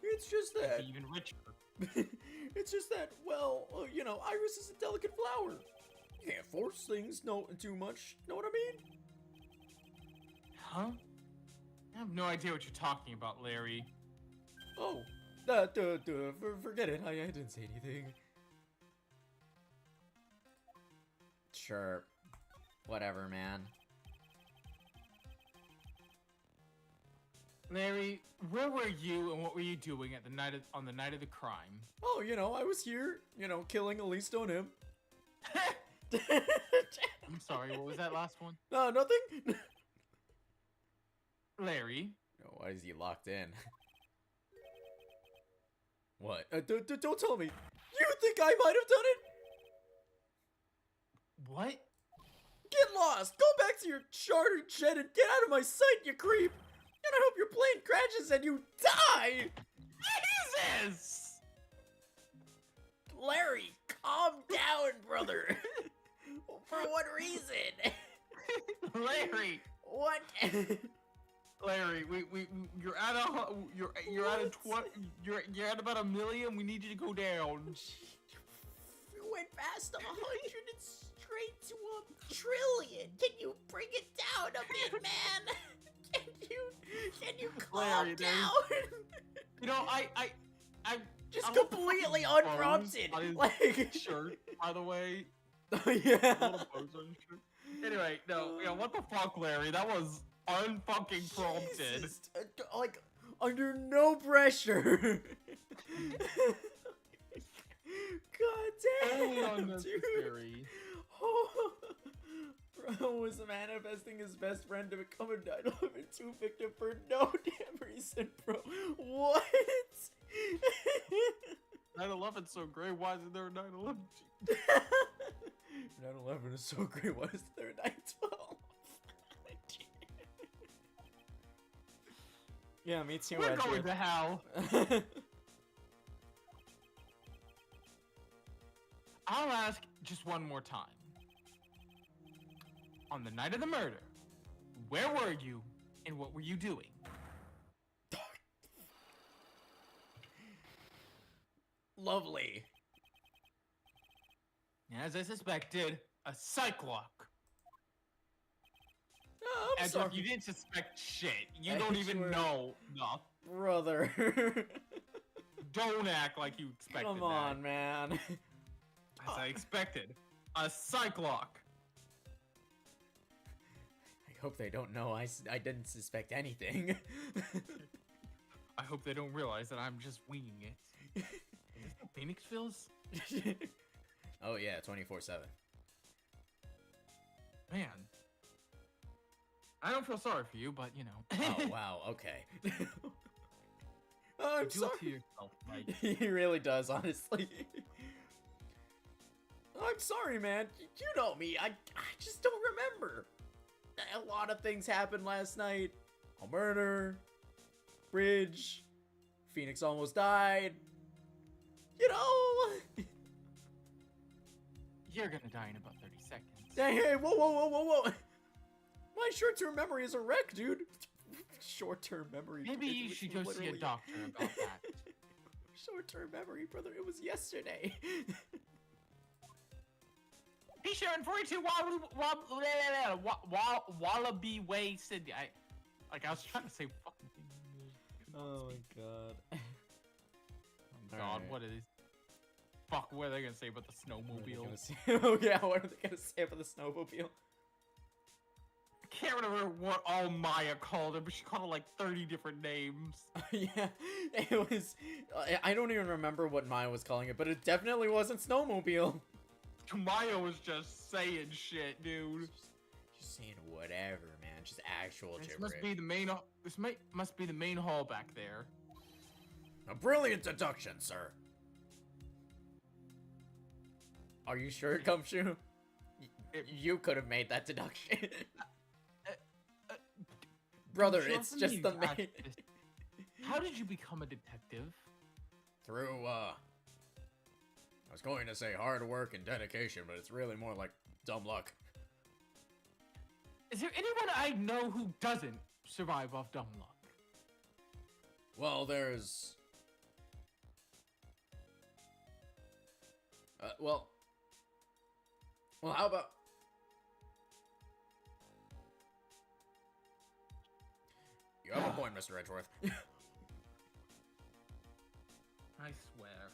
It's just I'd that. be even richer. It's just that, well, you know, Iris is a delicate flower. You can't force things too much, know what I mean? Huh? I have no idea what you're talking about, Larry. Oh, forget it, I didn't say anything. Sure, whatever, man. Larry, where were you and what were you doing at on the night of the crime? Oh, you know, I was here, you know, killing Elise on him. I'm sorry, what was that last one? No, nothing. Larry? No, why is he locked in? What? Don't tell me. You think I might have done it? What? Get lost! Go back to your chartered shed and get out of my sight, you creep! And I hope your plane crashes and you die! Jesus! Larry, calm down, brother. For what reason? Larry! What? Larry, you're at about 1 million. We need you to go down. You went past 100 and straight to 1 trillion. Can you bring it down a bit, man? Can you calm Larry, down? You know, I Just I love the completely fucking unprompted. bows on his Like shirt, by the way. Oh, yeah. Little bows on his shirt. Anyway, no, yeah, what the fuck, Larry? That was unfucking prompted. Jesus. Like, under no pressure. God Only damn, dude. unnecessary. Oh. Bro was manifesting his best friend to become a 9/11 victim for no damn reason, bro. What? 9/11's so great. Why isn't there a 9/11? 9/11 is so great. Why is there a 9/12? Yeah, me too. We're going Edward. to hell. I'll ask just one more time. On the night of the murder, where were you and what were you doing? Lovely. As I suspected, a psych lock. Oh, I'm As sorry, if you didn't suspect shit. You I don't even swear. know. No, brother. don't act like you expected Come on, man. that. As I expected, a psych lock. I hope they don't know I didn't suspect anything. I hope they don't realize that I'm just winging it. Is this how Phoenix feels? Oh yeah, 24/7. Man. I don't feel sorry for you, but you know. Oh wow, okay. Oh, I'm Do it to sorry. yourself, Mike. He really does, honestly. I'm sorry, man. You know me. I just don't remember. A lot of things happened last night. A murder, bridge, Phoenix almost died. You know. You're gonna die in about 30 seconds. Hey, whoa. My short-term memory is a wreck, dude. Short-term memory. Maybe you it's should go see a literally- doctor about that. Short-term memory, brother. It was yesterday. Be sure and 42 Wallaby Way, Sydney. I was trying to say fucking thing. Oh my god. Oh god, Alright. what is? Fuck, what are they gonna say about the snowmobile? Oh yeah, what are they gonna say about the snowmobile? I can't remember what all Maya called it, but she called it like 30 different names. Yeah, it was. I don't even remember what Maya was calling it, but it definitely wasn't snowmobile. Maya was just saying shit, dude. Just saying whatever, man. Just actual This gibberish. must be the main. Must be the main hall back there. A brilliant deduction, sir. Are you sure, Gumshoe? You could have made that deduction. Brother, Sure, it's for just me the to ask main. this. How did you become a detective? Through, was going to say hard work and dedication, but it's really more like dumb luck. Is there anyone I know who doesn't survive off dumb luck? Well, there's... well, how about... You have a point, Mr. Edgeworth. I swear.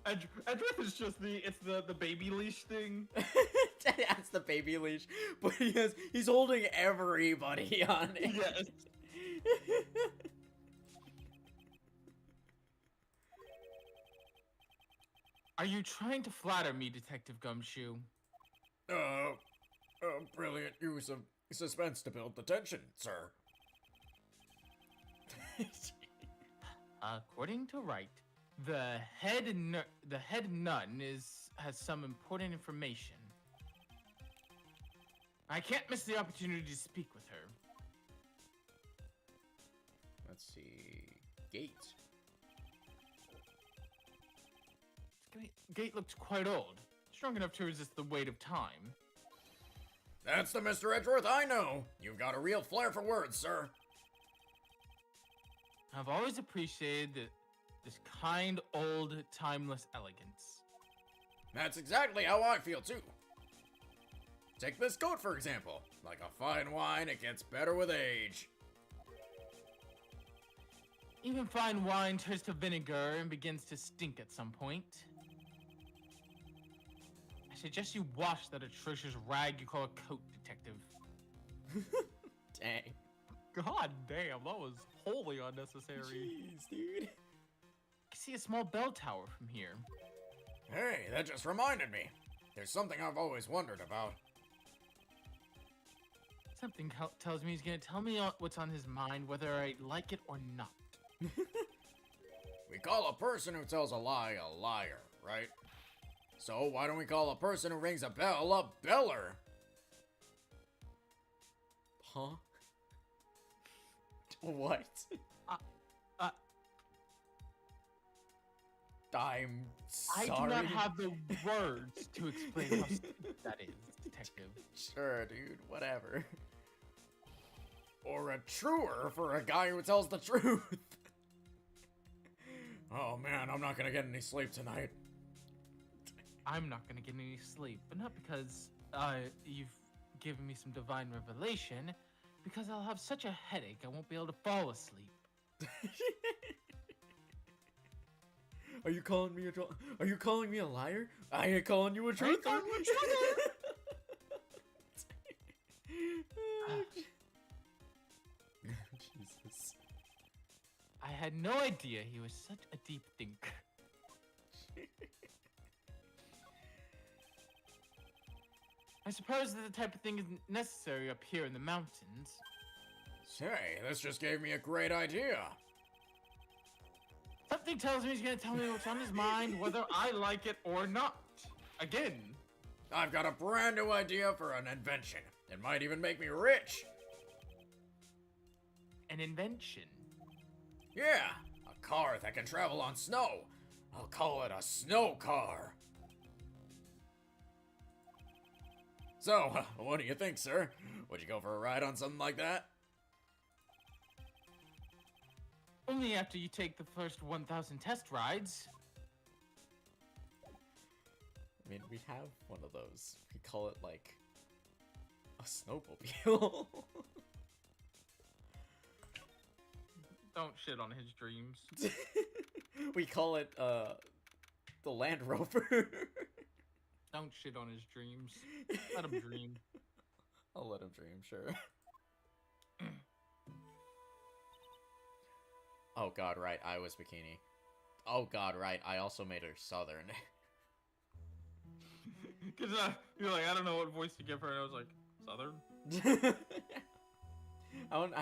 Edgeworth is just the baby leash thing. That's the baby leash, but he's holding everybody on it. Yes. Are you trying to flatter me, Detective Gumshoe? Brilliant use of suspense to build the tension, sir. According to Wright, the head nun has some important information. I can't miss the opportunity to speak with her. Let's see... Gate. Gate looks quite old. Strong enough to resist the weight of time. That's the Mr. Edgeworth I know! You've got a real flair for words, sir. I've always appreciated this kind, old, timeless elegance. That's exactly how I feel, too. Take this coat, for example. Like a fine wine, it gets better with age. Even fine wine turns to vinegar and begins to stink at some point. I suggest you wash that atrocious rag you call a coat, Detective. Dang. God damn, that was wholly unnecessary. Jeez, dude. I can see a small bell tower from here. Hey, that just reminded me. There's something I've always wondered about. Something tells me he's gonna tell me what's on his mind, whether I like it or not. We call a person who tells a lie a liar, right? So why don't we call a person who rings a bell a beller? Huh? What? I'm sorry. I do not have the words to explain how stupid that is, Detective. Sure, dude, whatever. Or a truer for a guy who tells the truth. Oh man, I'm not gonna get any sleep tonight. I'm not gonna get any sleep, but not because you've given me some divine revelation, because I'll have such a headache I won't be able to fall asleep. Are you calling me a liar? I ain't calling you a truther. Jesus. I had no idea he was such a deep thinker. I suppose that the type of thing isn't necessary up here in the mountains. Say, this just gave me a great idea. Something tells me he's gonna tell me what's on his mind, whether I like it or not. Again. I've got a brand new idea for an invention. It might even make me rich. An invention? Yeah, a car that can travel on snow. I'll call it a snow car. So, what do you think, sir? Would you go for a ride on something like that? Only after you take the first 1,000 test rides. I mean, we have one of those. We call it, like, a snowmobile. Don't shit on his dreams. We call it, the Land Rover. Don't shit on his dreams. Let him dream. I'll let him dream, sure. Oh god, right, I was Bikini. Oh god, right, I also made her Southern. Cause you're like, I don't know what voice to give her, and I was like, Southern?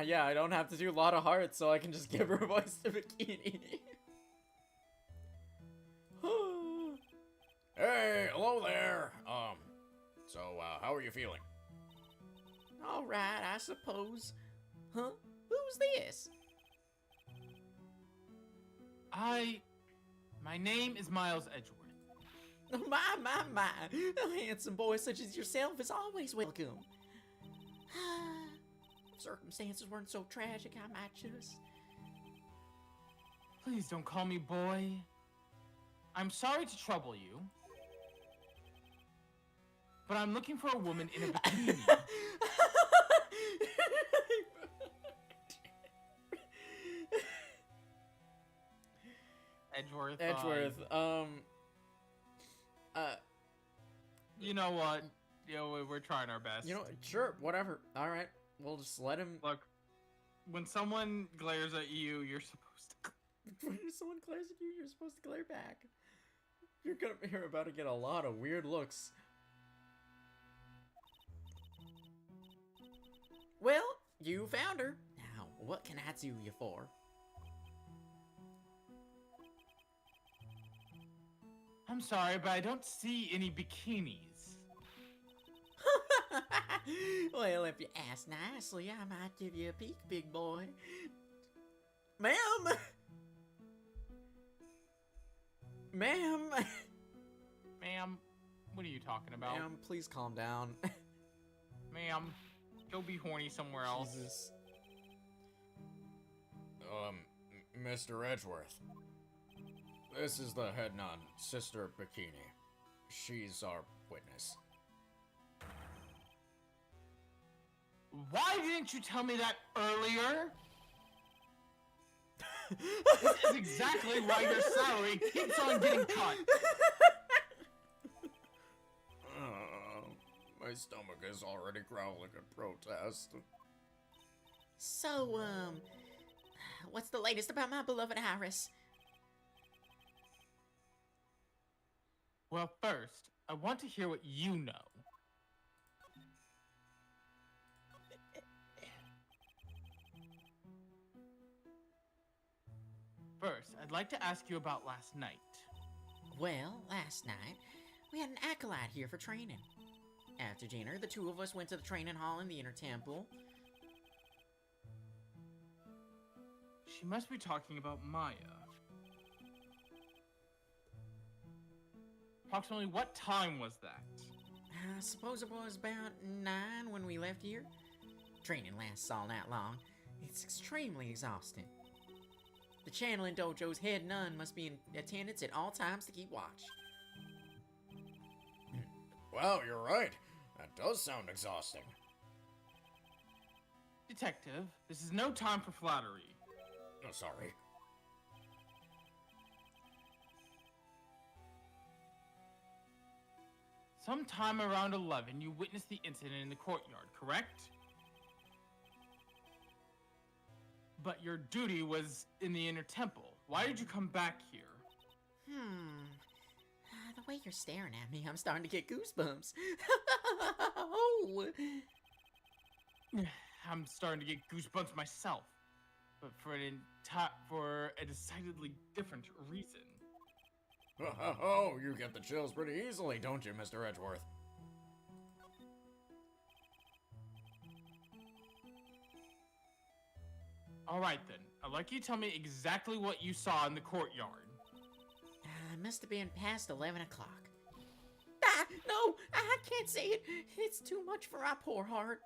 Yeah, I don't have to do a lot of hearts, so I can just give her a voice to Bikini. Hey, hello there. So, how are you feeling? Alright, I suppose. Huh? Who's this? My name is Miles Edgeworth. My. A handsome boy such as yourself is always welcome. Circumstances weren't so tragic, I might just... Please don't call me boy. I'm sorry to trouble you, but I'm looking for a woman in a bikini. Edgeworth. You know what? We're trying our best. You know, sure, whatever. All right, we'll just let him. Look, when someone glares at you, you're supposed to. When someone glares at you, you're supposed to glare back. You're about to get a lot of weird looks. Well, you found her. Now, what can I do you for? I'm sorry, but I don't see any bikinis. Well, if you ask nicely, I might give you a peek, big boy. Ma'am! Ma'am! Ma'am, what are you talking about? Ma'am, please calm down. Ma'am, go be horny somewhere else. Jesus. Mr. Edgeworth. This is the head nun, Sister Bikini. She's our witness. Why didn't you tell me that earlier? This is exactly why your salary keeps on getting cut. My stomach is already growling in protest. So, what's the latest about my beloved Iris? Well, first, I want to hear what you know. First, I'd like to ask you about last night. Well, last night, we had an acolyte here for training. After dinner, the two of us went to the training hall in the inner temple. She must be talking about Maya. Approximately what time was that? I suppose it was about 9 when we left here. Training lasts all night long. It's extremely exhausting. The channeling dojo's head nun must be in attendance at all times to keep watch. Wow, you're right. That does sound exhausting. Detective, this is no time for flattery. Oh, sorry. Sometime around 11, you witnessed the incident in the courtyard, correct? But your duty was in the inner temple. Why did you come back here? The way you're staring at me, I'm starting to get goosebumps. Oh! I'm starting to get goosebumps myself, but for a decidedly different reason. Oh, you get the chills pretty easily, don't you, Mr. Edgeworth? Alright then, I'd like you to tell me exactly what you saw in the courtyard. It must have been past 11 o'clock. Ah, no, I can't say it. It's too much for my poor heart.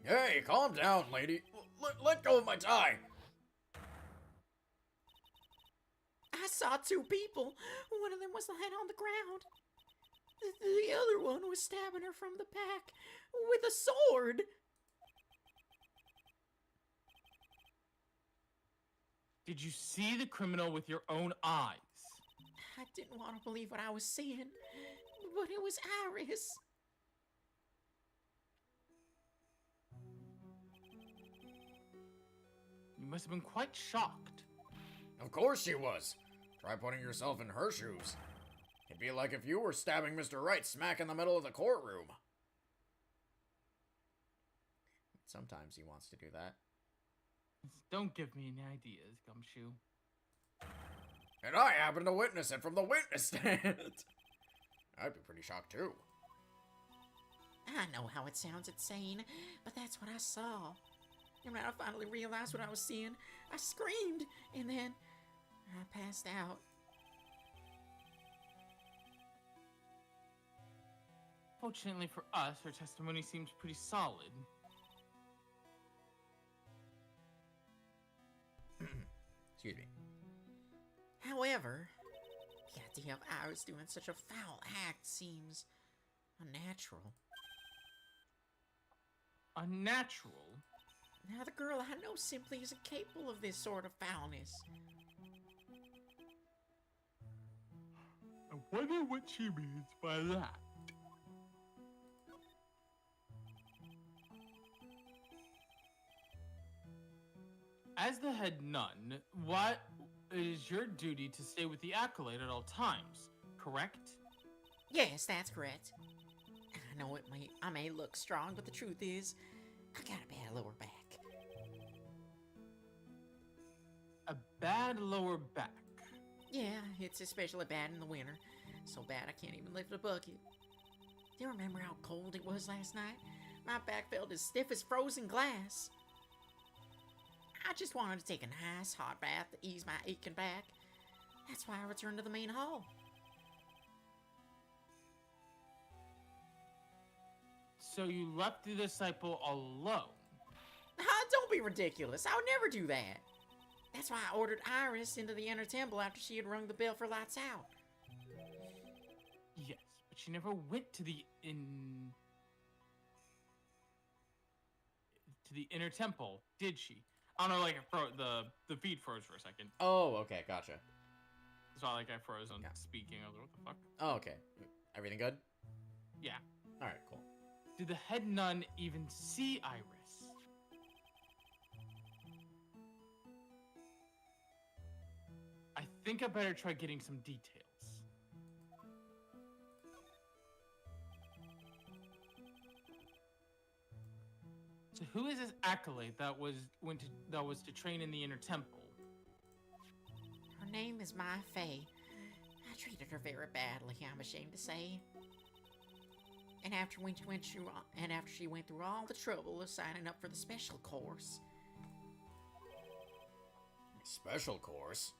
Hey, calm down, lady. Let go of my tie. I saw two people. One of them was lying on the ground. The other one was stabbing her from the back with a sword. Did you see the criminal with your own eyes? I didn't want to believe what I was seeing, but it was Iris. You must have been quite shocked. Of course she was. Try putting yourself in her shoes. It'd be like if you were stabbing Mr. Wright smack in the middle of the courtroom. Sometimes he wants to do that. Don't give me any ideas, Gumshoe. And I happen to witness it from the witness stand. I'd be pretty shocked too. I know how it sounds insane, but that's what I saw. And when I finally realized what I was seeing, I screamed, and then I passed out. Fortunately for us, her testimony seems pretty solid. Excuse me. However, the idea of Iris doing such a foul act seems unnatural. Unnatural? Now, the girl I know simply isn't capable of this sort of foulness. I wonder what she means by that. As the head nun, what is your duty to stay with the acolyte at all times, correct? Yes, that's correct. I know I may look strong, but the truth is, I got a bad lower back. A bad lower back. Yeah, it's especially bad in the winter. So bad I can't even lift a bucket. Do you remember how cold it was last night? My back felt as stiff as frozen glass. I just wanted to take a nice hot bath to ease my aching back. That's why I returned to the main hall. So you left the disciple alone? Don't be ridiculous. I would never do that. That's why I ordered Iris into the inner temple after she had rung the bell for lights out. Yes, but she never went to the inner temple, did she? I don't know, like the feed froze for a second. Oh, okay, gotcha. It's not like I froze on Yeah. speaking. I was like, what the fuck? Oh, okay. Everything good? Yeah. Alright, cool. Did the head nun even see Iris? I think I better try getting some details. So who is this acolyte that was to train in the inner temple? Her name is Mai Fei. I treated her very badly, I'm ashamed to say. And after she went through all the trouble of signing up for the special course. Special course?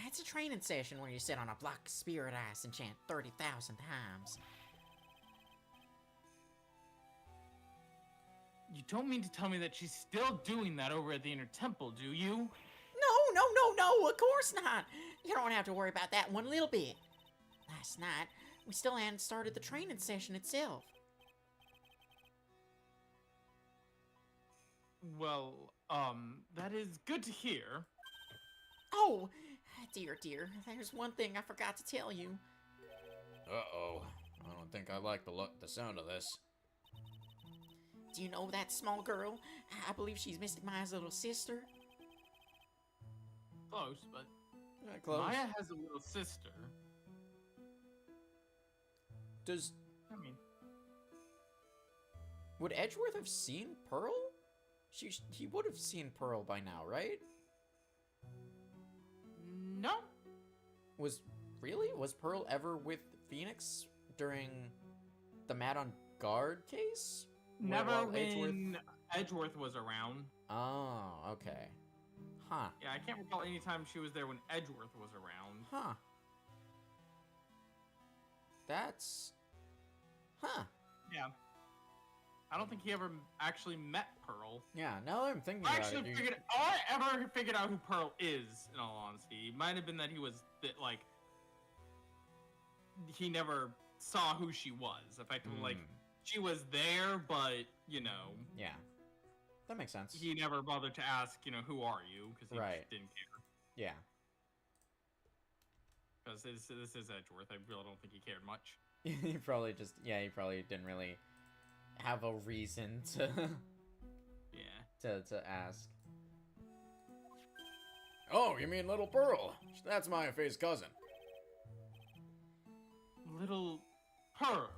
It's a training session where you sit on a block of spirit ice and chant 30,000 times. You don't mean to tell me that she's still doing that over at the inner temple, do you? No, of course not. You don't have to worry about that one little bit. Last night, we still hadn't started the training session itself. Well, that is good to hear. Oh, dear, there's one thing I forgot to tell you. Uh-oh. I don't think I like the sound of this. Do you know that small girl? I believe she's Mystic Maya's little sister. Close, but Close. Maya has a little sister. Would Edgeworth have seen Pearl? He would have seen Pearl by now, right? No. Was Pearl ever with Phoenix during the Mad on Guard case? Never While when Edgeworth was around. Oh, okay. Huh. Yeah, I can't recall any time she was there when Edgeworth was around. Huh. That's... Huh. Yeah. I don't think he ever actually met Pearl. Yeah, now that I'm thinking I about actually it... all I ever figured out who Pearl is, in all honesty. It might have been that he was, he never saw who she was. Effectively, she was there, but, Yeah. That makes sense. he never bothered to ask, who are you? Because he Right. just didn't care. Yeah. Because this is Edgeworth. I really don't think he cared much. he probably didn't really have a reason to Yeah. to ask. Oh, you mean Little Pearl? That's Maya Fei's cousin. Little Pearl.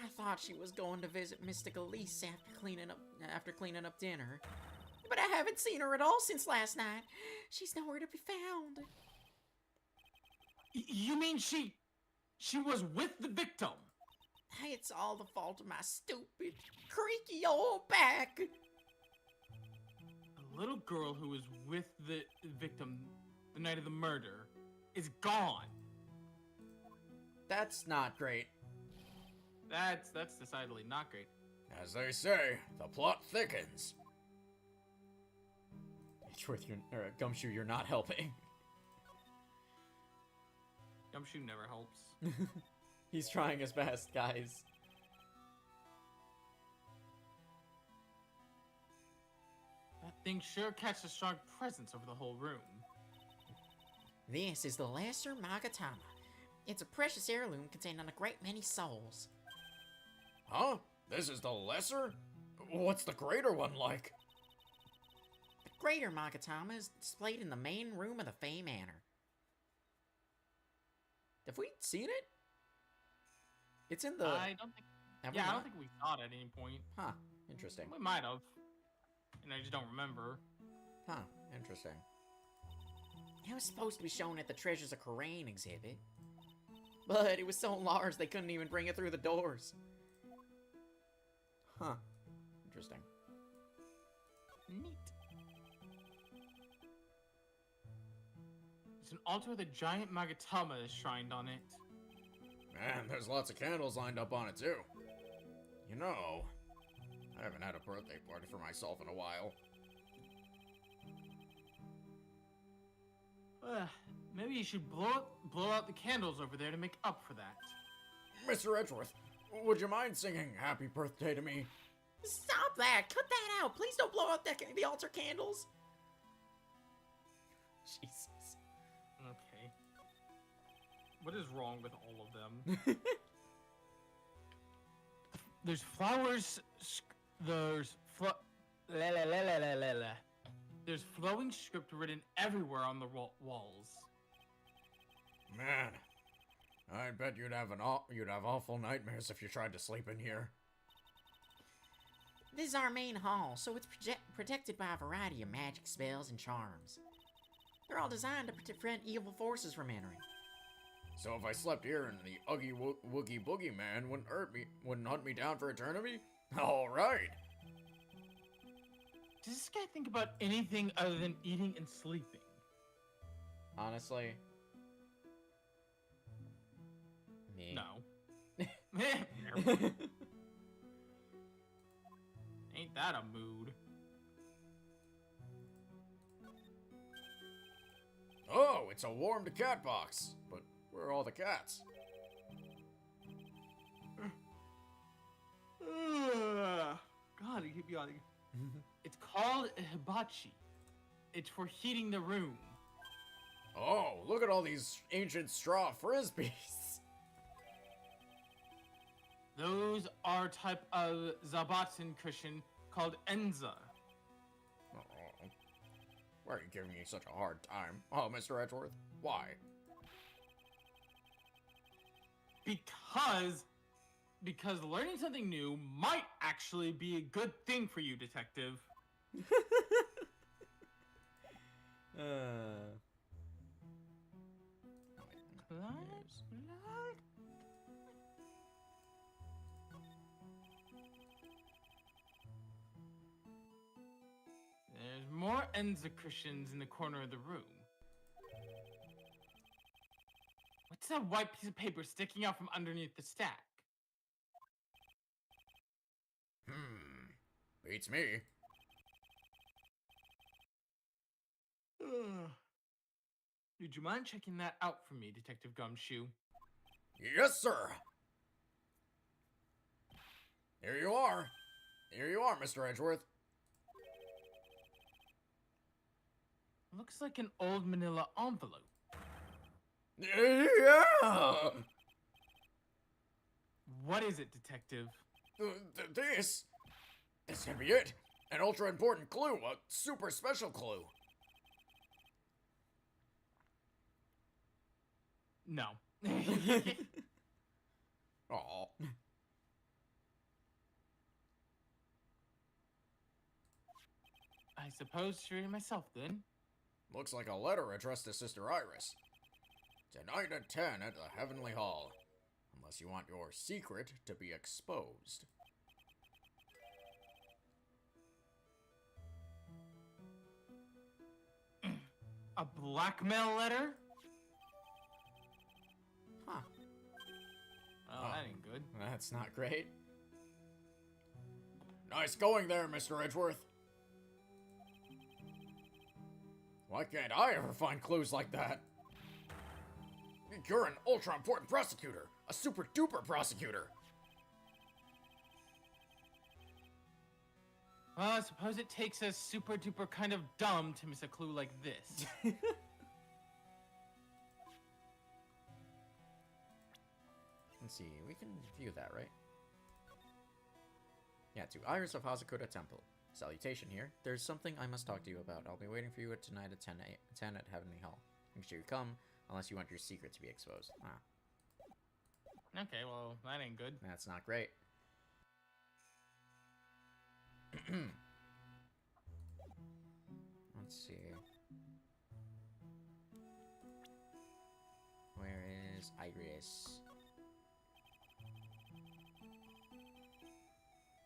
I thought she was going to visit Mystic Elise after cleaning up dinner. But I haven't seen her at all since last night. She's nowhere to be found. You mean she was with the victim? It's all the fault of my stupid, creaky old back. The little girl who was with the victim the night of the murder is gone. That's not great. That's decidedly not great. As they say, the plot thickens. Edgeworth, Gumshoe, you're not helping. Gumshoe never helps. He's trying his best, guys. That thing sure casts a strong presence over the whole room. This is the Lesser Magatama. It's a precious heirloom containing a great many souls. Huh? This is the lesser? What's the greater one like? The greater Magatama is displayed in the main room of the Fey Manor. Have we seen it? It's in the... I don't think. Have we Yeah, I not? don't think we saw it at any point. Huh. Interesting. We might have, and I just don't remember. Huh. Interesting. It was supposed to be shown at the Treasures of Karain exhibit. But it was so large they couldn't even bring it through the doors. Huh. Interesting. Neat. It's an altar with a giant Magatama enshrined on it. Man, there's lots of candles lined up on it too. You know, I haven't had a birthday party for myself in a while. Maybe you should blow out the candles over there to make up for that. Mr. Edgeworth, would you mind singing happy birthday to me? Stop that! Cut that out! Please don't blow out the altar candles! Jesus. Okay. What is wrong with all of them? There's flowers. There's There's flowing script written everywhere on the walls. Man, I bet you'd have awful nightmares if you tried to sleep in here. This is our main hall, so it's protected by a variety of magic spells and charms. They're all designed to prevent evil forces from entering. So if I slept here and the Uggy Woogie Boogie Man wouldn't hunt me down for eternity? All right. Does this guy think about anything other than eating and sleeping? Honestly. Me. No. Never mind. Ain't that a mood? Oh, it's a warmed cat box. But where are all the cats? God, you keep yawning. It's called a hibachi. It's for heating the room. Oh, look at all these ancient straw frisbees. Those are type of zabatsu cushion called enza. Oh, why are you giving me such a hard time? Oh, Mr. Edgeworth, why? Because learning something new might actually be a good thing for you, detective. There's more Enza cushions in the corner of the room. What's that white piece of paper sticking out from underneath the stack? Beats me. Would you mind checking that out for me, Detective Gumshoe? Yes, sir. Here you are. Here you are, Mr. Edgeworth. Looks like an old manila envelope. Yeah. What is it, Detective? This can be it. An ultra important clue, a super special clue. No. Aw. I suppose to read it myself then. Looks like a letter addressed to Sister Iris. Tonight at 10 at the Heavenly Hall. Unless you want your secret to be exposed. A blackmail letter? Huh. Oh, that ain't good. That's not great. Nice going there, Mr. Edgeworth. Why can't I ever find clues like that? You're an ultra-important prosecutor. A super-duper prosecutor. Well, I suppose it takes a super duper kind of dumb to miss a clue like this. Let's see, we can view that, right? Yeah, to Iris of Hazakuta Temple. Salutation here. There's something I must talk to you about. I'll be waiting for you tonight at 10 at Heavenly Hall. Make sure you come, unless you want your secret to be exposed. Ah, Okay, well, that ain't good. that's not great. Let's see. Where is Iris?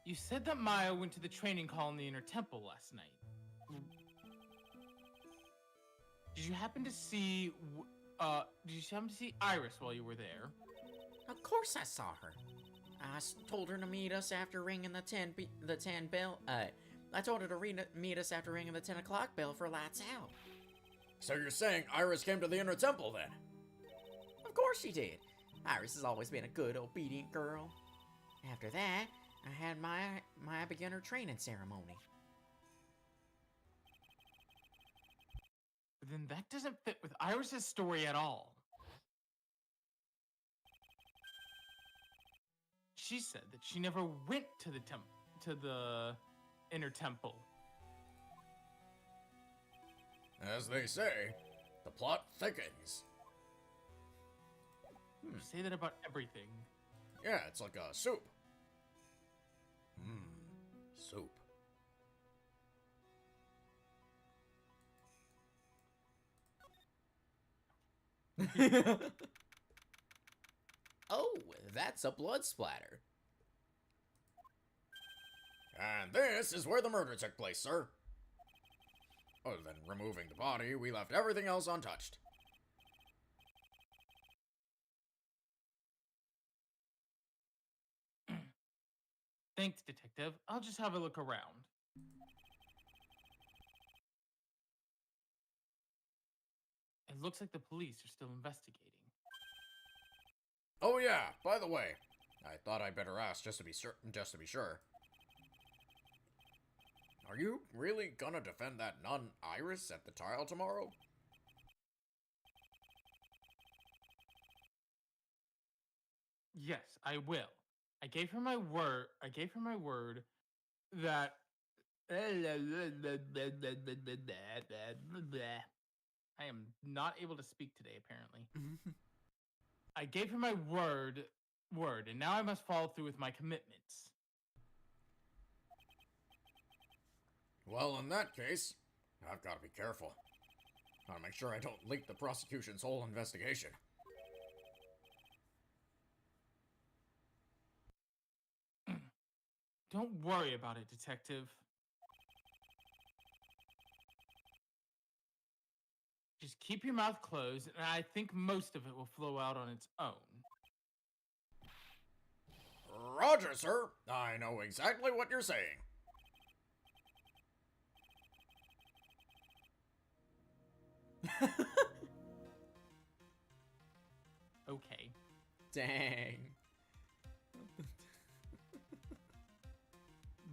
You said that Maya went to the training hall in the Inner Temple last night. Did you happen to see Iris while you were there? Of course I saw her. I told her to meet us after ringing the 10 bell. I told her to meet us after ringing the 10 o'clock bell for lights out. So you're saying Iris came to the Inner Temple then? Of course she did. Iris has always been a good, obedient girl. After that, I had my beginner training ceremony. But then that doesn't fit with Iris's story at all. She said that she never went to the Inner Temple. As they say, the plot thickens. You say that about everything. Yeah, it's like a soup. Soup. Oh, that's a blood splatter. And this is where the murder took place, sir. Other than removing the body, we left everything else untouched. Thanks, Detective. I'll just have a look around. It looks like the police are still investigating. Oh yeah, by the way, I thought I'd better ask just to be sure. Are you really gonna defend that nun Iris at the trial tomorrow? Yes, I will. I gave her my word that I am not able to speak today, apparently. I gave her my word, and now I must follow through with my commitments. Well, in that case, I've got to be careful. Gotta make sure I don't leak the prosecution's whole investigation. Don't worry about it, Detective. Just keep your mouth closed, and I think most of it will flow out on its own. Roger, sir. I know exactly what you're saying. Okay. Dang.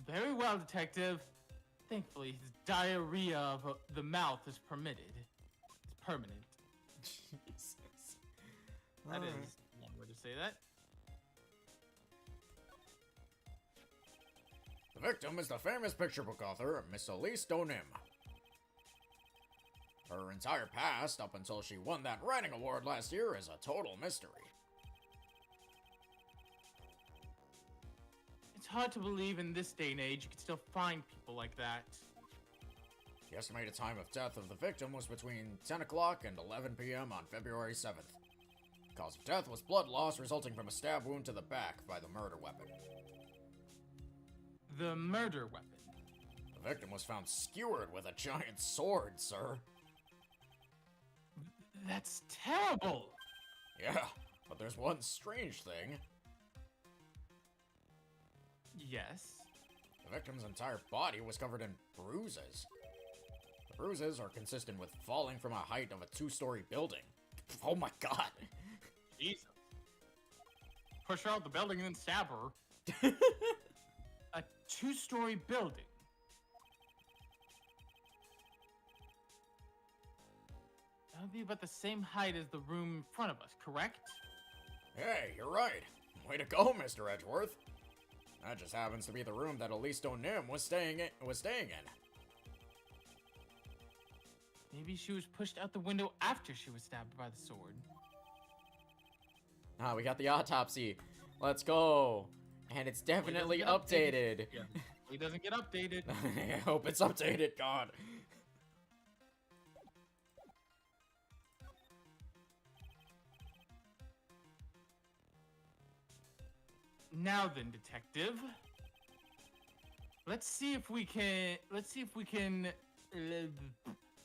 Very well, Detective. Thankfully, his diarrhea of the mouth is permitted. It's permanent. Jesus. That is one way to say that. The victim is the famous picture book author, Miss Elise Donim. Her entire past, up until she won that writing award last year, is a total mystery. It's hard to believe in this day and age you can still find people like that. The estimated time of death of the victim was between 10 o'clock and 11 p.m. on February 7th. The cause of death was blood loss resulting from a stab wound to the back by the murder weapon. The murder weapon. The victim was found skewered with a giant sword, sir. That's terrible! Yeah, but there's one strange thing. Yes. The victim's entire body was covered in bruises. The bruises are consistent with falling from a height of a 2-story building. Oh my god. Jesus. Push her out the building and then stab her. A 2-story building. That would be about the same height as the room in front of us, correct? Hey, you're right. Way to go, Mr. Edgeworth. That just happens to be the room that Elise O'Nim was staying in. Maybe she was pushed out the window after she was stabbed by the sword. Ah, we got the autopsy. Let's go. And it's definitely updated. Yeah. He doesn't get updated. I hope it's updated, God. Now then, detective. Let's see if we can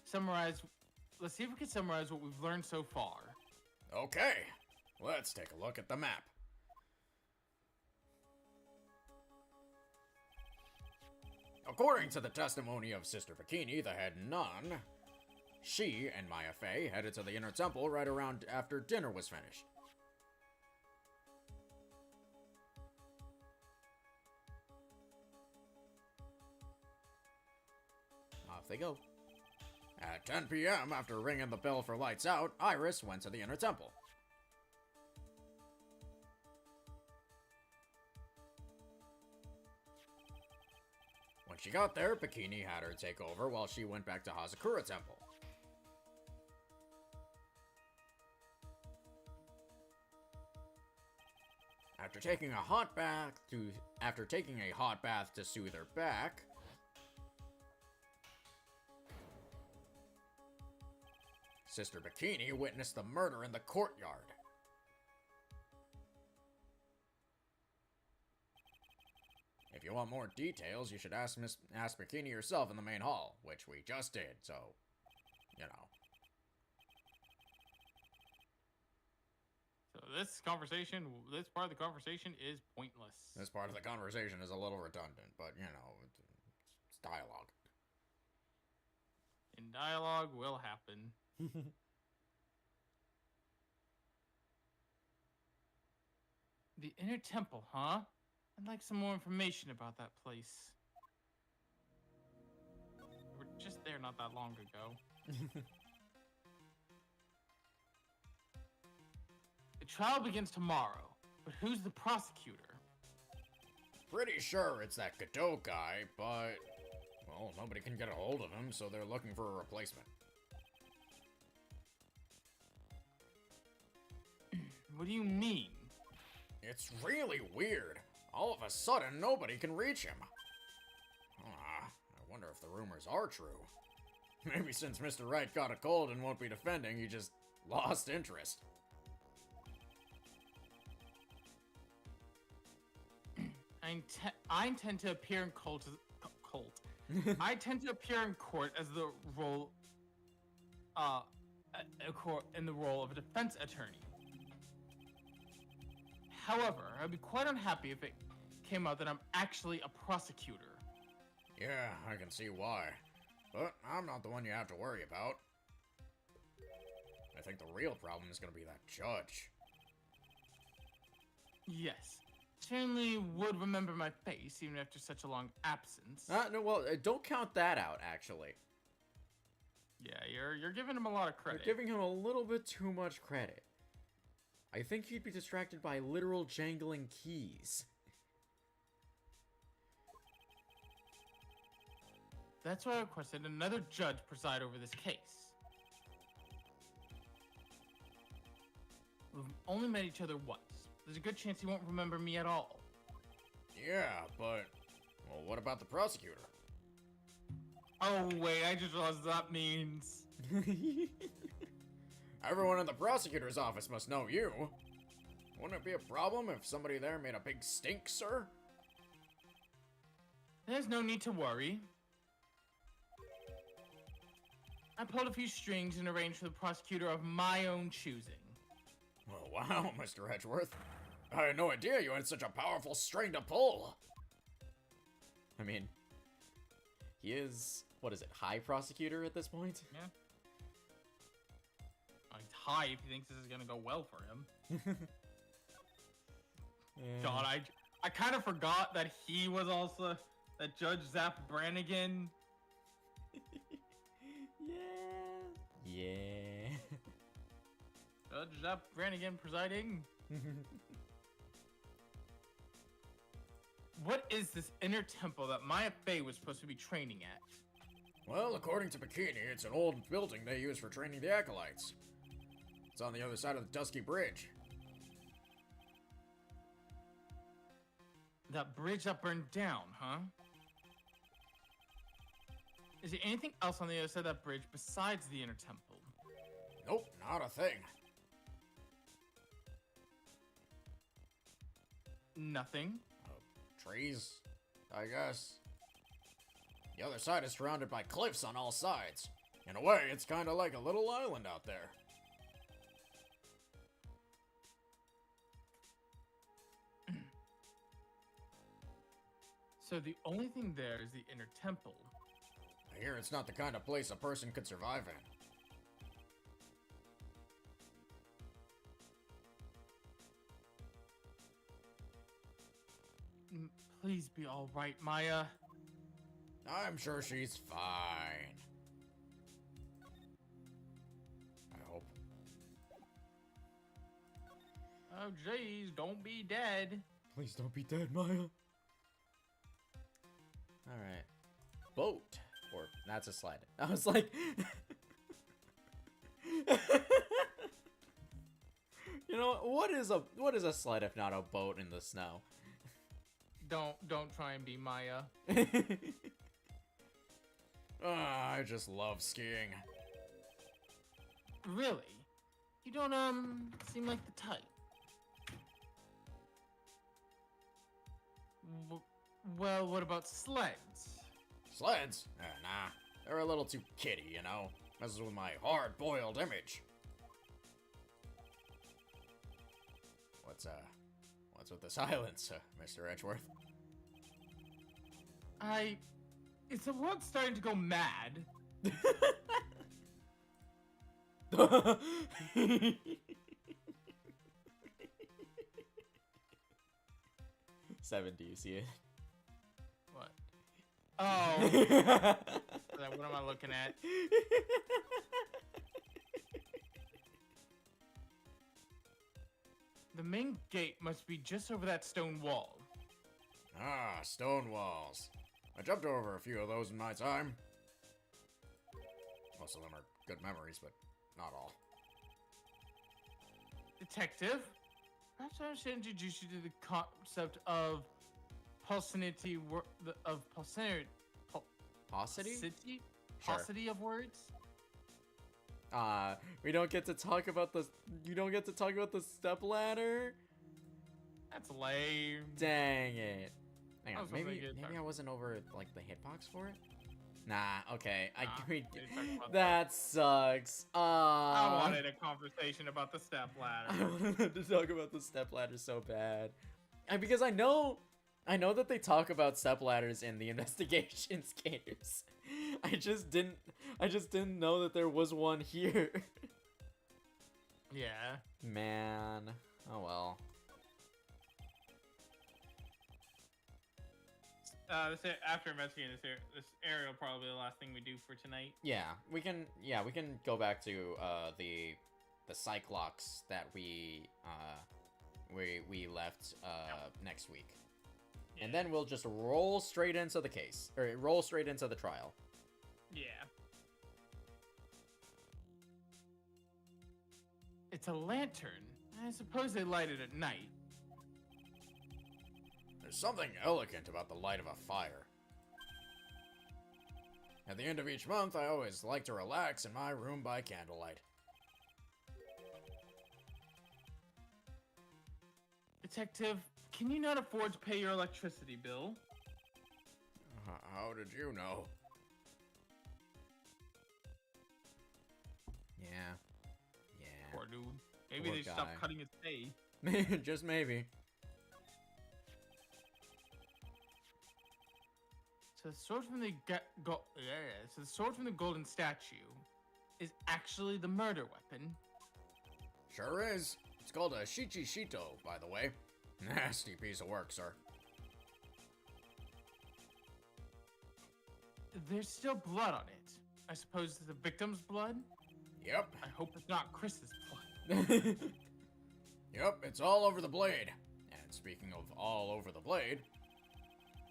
summarize. Let's see if we can summarize what we've learned so far. Okay, let's take a look at the map. According to the testimony of Sister Bikini, the head nun, she and Maya Fey headed to the inner temple right around after dinner was finished. Off they go. At 10 p.m., after ringing the bell for lights out, Iris went to the inner temple. When she got there, Bikini had her take over while she went back to Hazakura Temple. After taking a hot bath to soothe her back, Sister Bikini witnessed the murder in the courtyard. If you want more details, you should ask Bikini herself in the main hall, which we just did, so, you know. So this part of the conversation is pointless. This part of the conversation is a little redundant, but, you know, it's dialogue. And dialogue will happen. The inner temple, huh? I'd like some more information about that place. We were just there not that long ago. The trial begins tomorrow, but who's the prosecutor? Pretty sure it's that Godot guy, but, well, nobody can get a hold of him, so they're looking for a replacement. What do you mean? It's really weird. All of a sudden, nobody can reach him. I wonder if the rumors are true. Maybe since Mr. Wright got a cold and won't be defending, he just lost interest. I intend to appear in I tend to appear in court as the role, in the role of a defense attorney. However, I'd be quite unhappy if it came out that I'm actually a prosecutor. Yeah, I can see why. But I'm not the one you have to worry about. I think the real problem is gonna be that judge. Yes. Certainly would remember my face even after such a long absence. No, well, don't count that out, actually. Yeah, you're giving him a lot of credit. You're giving him a little bit too much credit. I think he'd be distracted by literal jangling keys. That's why I requested another judge preside over this case. We've only met each other once. There's a good chance he won't remember me at all. Yeah, but... well, what about the prosecutor? Oh, wait, I just realized what that means. Everyone in the prosecutor's office must know you. Wouldn't it be a problem if somebody there made a big stink, sir? There's no need to worry. I pulled a few strings and arranged for the prosecutor of my own choosing. Oh, wow, Mr. Edgeworth. I had no idea you had such a powerful string to pull. I mean, he is, what is it, high prosecutor at this point? Yeah. He's high if he thinks this is gonna go well for him. Yeah. God, I kind of forgot that he was also that Judge Zap Brannigan. Yeah. Judge Zap Brannigan presiding. What is this inner temple that Maya Fey was supposed to be training at? Well, according to Bikini, it's an old building they use for training the acolytes. It's on the other side of the Dusky Bridge. That bridge that burned down, huh? Is there anything else on the other side of that bridge besides the inner temple? Nope, not a thing. Nothing. Trees, I guess. The other side is surrounded by cliffs on all sides. In a way, it's kind of like a little island out there. So the only thing there is the inner temple. I hear it's not the kind of place a person could survive in. Please be all right, Maya. I'm sure she's fine. I hope. Oh, jeez, don't be dead. Please don't be dead, Maya. Alright. Boat. Or, that's a slide. I was like... You know, what is a sled if not a boat in the snow? Don't try and be Maya. I just love skiing. Really? You don't seem like the type. Well, what about sleds? Sleds? Nah. They're a little too kiddie, you know? Messes with my hard-boiled image. What's with the silence, Mr. Edgeworth? Is the world starting to go mad? 7, do you see it? What? Oh. What am I looking at? The main gate must be just over that stone wall. Ah, stone walls. I jumped over a few of those in my time. Most of them are good memories, but not all. Detective, perhaps I should introduce you to the concept of paucity Paucity? paucity of words. We don't get to talk about the. You don't get to talk about the stepladder. That's lame. Dang it. Hang on, was hoping maybe you'd talk- I wasn't over like the hitbox for it. Nah, okay. Nah, agreed. didn't talk about That sucks. I wanted a conversation about the step ladder. I wanted to talk about the stepladder so bad, because I know that they talk about stepladders in the investigations games. I just didn't know that there was one here. Yeah. Man, oh well. After investigating this area will probably be the last thing we do for tonight. Yeah, we can go back to the Cyclops that we left next week. Yeah. And then we'll just roll straight into the case, or roll straight into the trial. Yeah. It's a lantern. I suppose they light it at night. There's something elegant about the light of a fire. At the end of each month, I always like to relax in my room by candlelight. Detective, can you not afford to pay your electricity bill? How did you know? Yeah. Poor dude. Maybe Poor they guy. stopped cutting his pay. Just maybe. So the sword from the so the sword from the golden statue is actually the murder weapon. Sure is. It's called a Shichishito, by the way. Nasty piece of work, sir. There's still blood on it. I suppose the victim's blood? Yep. I hope it's not Chris's blood. Yep, it's all over the blade. And speaking of all over the blade,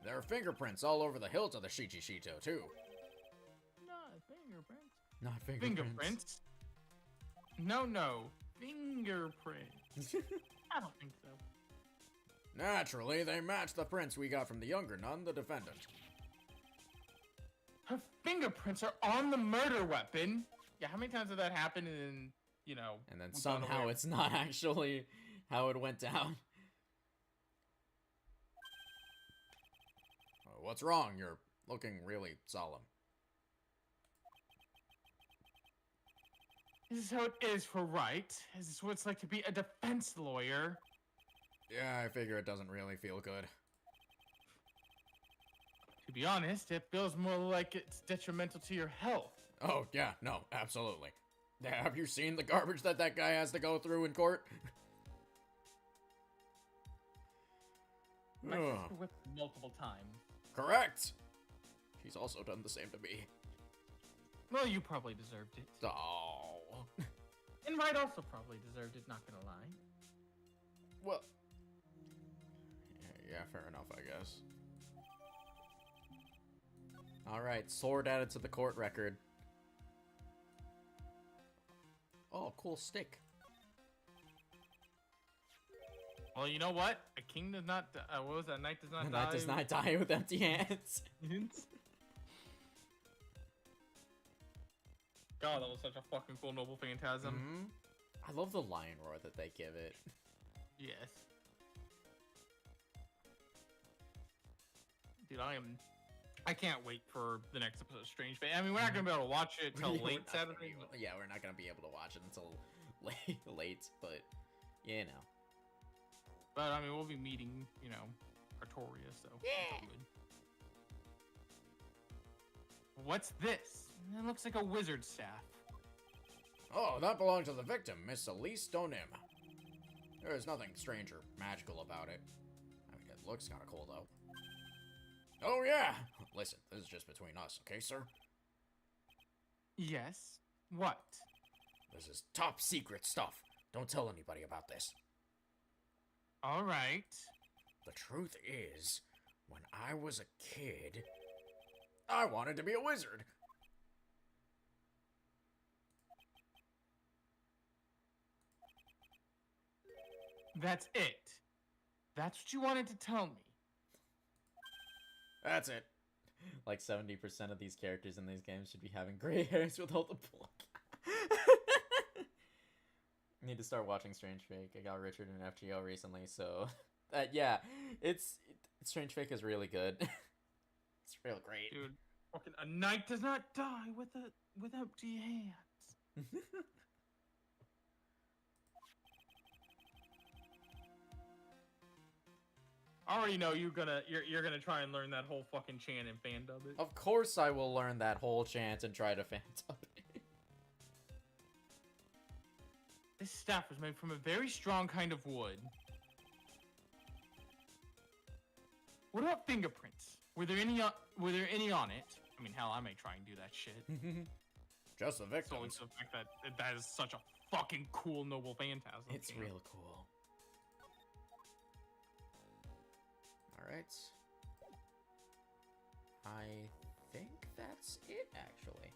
there are fingerprints all over the hilt of the Shichishito, too. Not fingerprints. Not fingerprints. Fingerprints? No. Fingerprints. I don't think so. Naturally, they match the prints we got from the younger nun, the defendant. Her fingerprints are on the murder weapon. Yeah, how many times did that happen and then, And then we've somehow gone away? it's not actually how it went down. What's wrong? You're looking really solemn. This is how it is for right. This is what it's like to be a defense lawyer. Yeah, I figure it doesn't really feel good. To be honest, it feels more like it's detrimental to your health. Oh, yeah, no, absolutely. Have you seen the garbage that guy has to go through in court? My Ugh. sister whipped multiple times. Correct! She's also done the same to me. Well, you probably deserved it. Oh. And Wright also probably deserved it, not gonna lie. Well. Yeah, fair enough, I guess. Alright, sword added to the court record. Oh, cool stick. Well, you know what? A king does not. What was that? Knight does not die. That does not die with empty hands. God, that was such a fucking cool noble phantasm. Mm-hmm. I love the lion roar that they give it. Yes. Dude, I can't wait for the next episode of Strange Fate. I mean, we're not gonna be able to watch it till We're late not gonna Saturday. be able- yeah, we're not gonna be able to watch it until late, but you know. But I mean, we'll be meeting, Artoria, so yeah. Good. What's this? It looks like a wizard staff. Oh, that belonged to the victim, Miss Elise Donim. There is nothing strange or magical about it. I mean, it looks kind of cool, though. Oh, yeah! Listen, this is just between us, okay, sir? Yes. What? This is top secret stuff. Don't tell anybody about this. All right. The truth is, when I was a kid, I wanted to be a wizard. That's it. That's what you wanted to tell me. That's it. Like 70% of these characters in these games should be having gray hairs with all the blood. Need to start watching Strange Fake. I got Richard in FGO recently, so yeah, Strange Fake is really good. It's real great. Dude, fucking a knight does not die with empty hands. I already know you're gonna try and learn that whole fucking chant and fan dub it. Of course I will learn that whole chant and try to fan dub it. This staff was made from a very strong kind of wood. What about fingerprints? Were there any on it? I mean, hell, I may try and do that shit. Just the So victims. it's the fact that is such a fucking cool noble phantasm. It's chant. real cool. Alright. I think that's it, actually.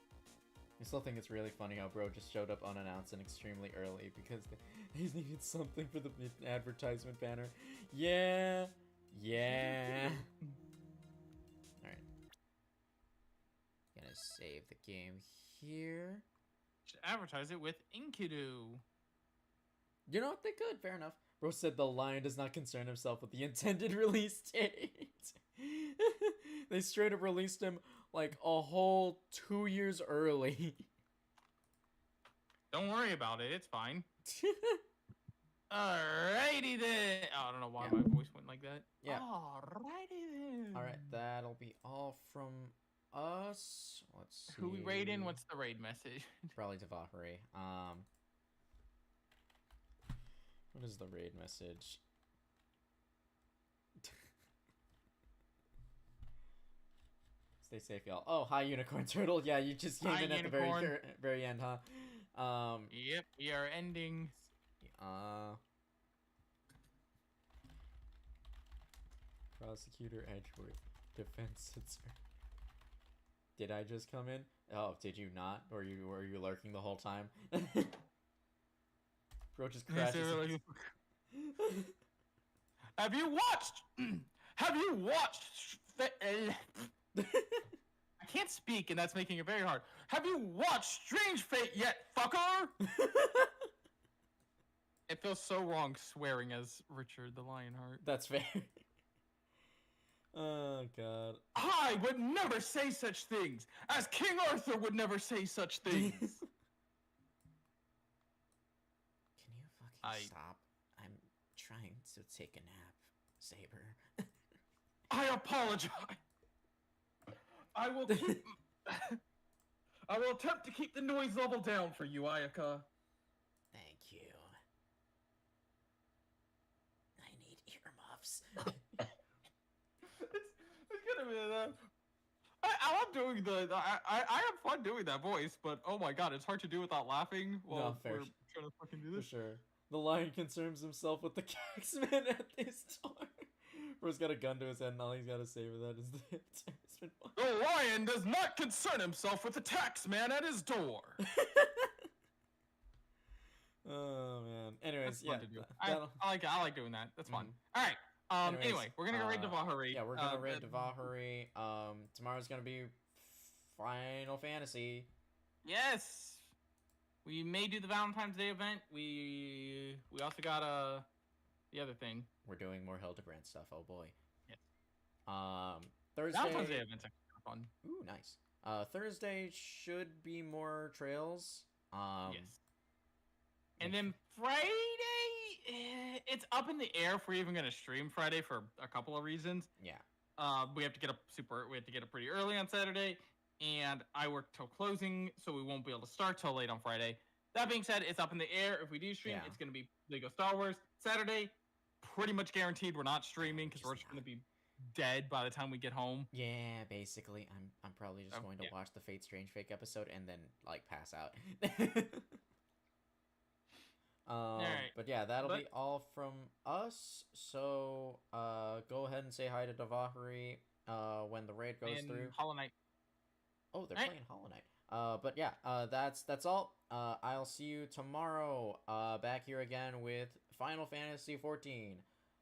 I still think it's really funny how bro just showed up unannounced and extremely early because they needed something for the advertisement banner. Yeah. Alright. Gonna save the game here. Should advertise it with Enkidu. You know what? They could. Fair enough. Bro said the lion does not concern himself with the intended release date. They straight up released him like a whole 2 years early. Don't worry about it. It's fine. Alrighty then. Oh, I don't know why Yeah. my voice went like that. Yeah. Alrighty then. All right, that'll be all from us. Let's see. Who we raiding? What's the raid message? Probably Devahari. What is the raid message? Stay safe, y'all. Oh, hi, Unicorn Turtle. Yeah, you just came Hi, in at the Unicorn. very end, huh? Yep, we are ending. Prosecutor Edgeworth, defense censor. Did I just come in? Oh, did you not? Or were you lurking the whole time? Bro just crashes. Have you watched? Have you watched? I can't speak, and that's making it very hard. Have you watched Strange Fate yet, fucker? It feels so wrong swearing as Richard the Lionheart. That's fair. Oh, God. I would never say such things, as King Arthur would never say such things. Can you fucking stop? I'm trying to take a nap, Saber. I apologize. I will keep... I will attempt to keep the noise level down for you, Ayaka. Thank you. I need earmuffs. It's gonna be that. I love doing I have fun doing that voice, but oh my god, it's hard to do without laughing while fair. we're trying to fucking do For this. sure. The lion concerns himself with the Caxman at this door. Bro's got a gun to his head and all he's got to say for that is the advertisement. The lion does not concern himself with the tax man at his door. Oh man. Anyways, That's fun yeah. to do. that'll- I like doing that. That's fun. All right. Anyways, Anyway, we're gonna go raid Devahari. Yeah, we're gonna raid Devahari. Tomorrow's gonna be Final Fantasy. Yes. We may do the Valentine's Day event. We also got the other thing. We're doing more Hildebrand stuff. Oh boy. Yes. Thursday. Valentine's Day event's actually kind of fun. Ooh, nice. Thursday should be more trails. Yes. And then Friday, it's up in the air if we're even gonna stream Friday for a couple of reasons. Yeah. We have to get up pretty early on Saturday, and I work till closing, so we won't be able to start till late on Friday. That being said, it's up in the air. If we do stream, Yeah. it's gonna be Lego Star Wars. Saturday, pretty much guaranteed we're not streaming because we're just gonna be dead by the time we get home. Yeah, basically, I'm probably just going to yeah. watch the Fate Strange Fake episode and then like pass out. Alright. But yeah, that'll be all from us. So go ahead and say hi to Devahari when the raid goes And through. Hollow Knight. Oh, they're Alright. playing Hollow Knight. But yeah, that's all. I'll see you tomorrow. Back here again with Final Fantasy 14.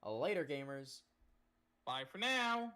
Later, gamers. Bye for now.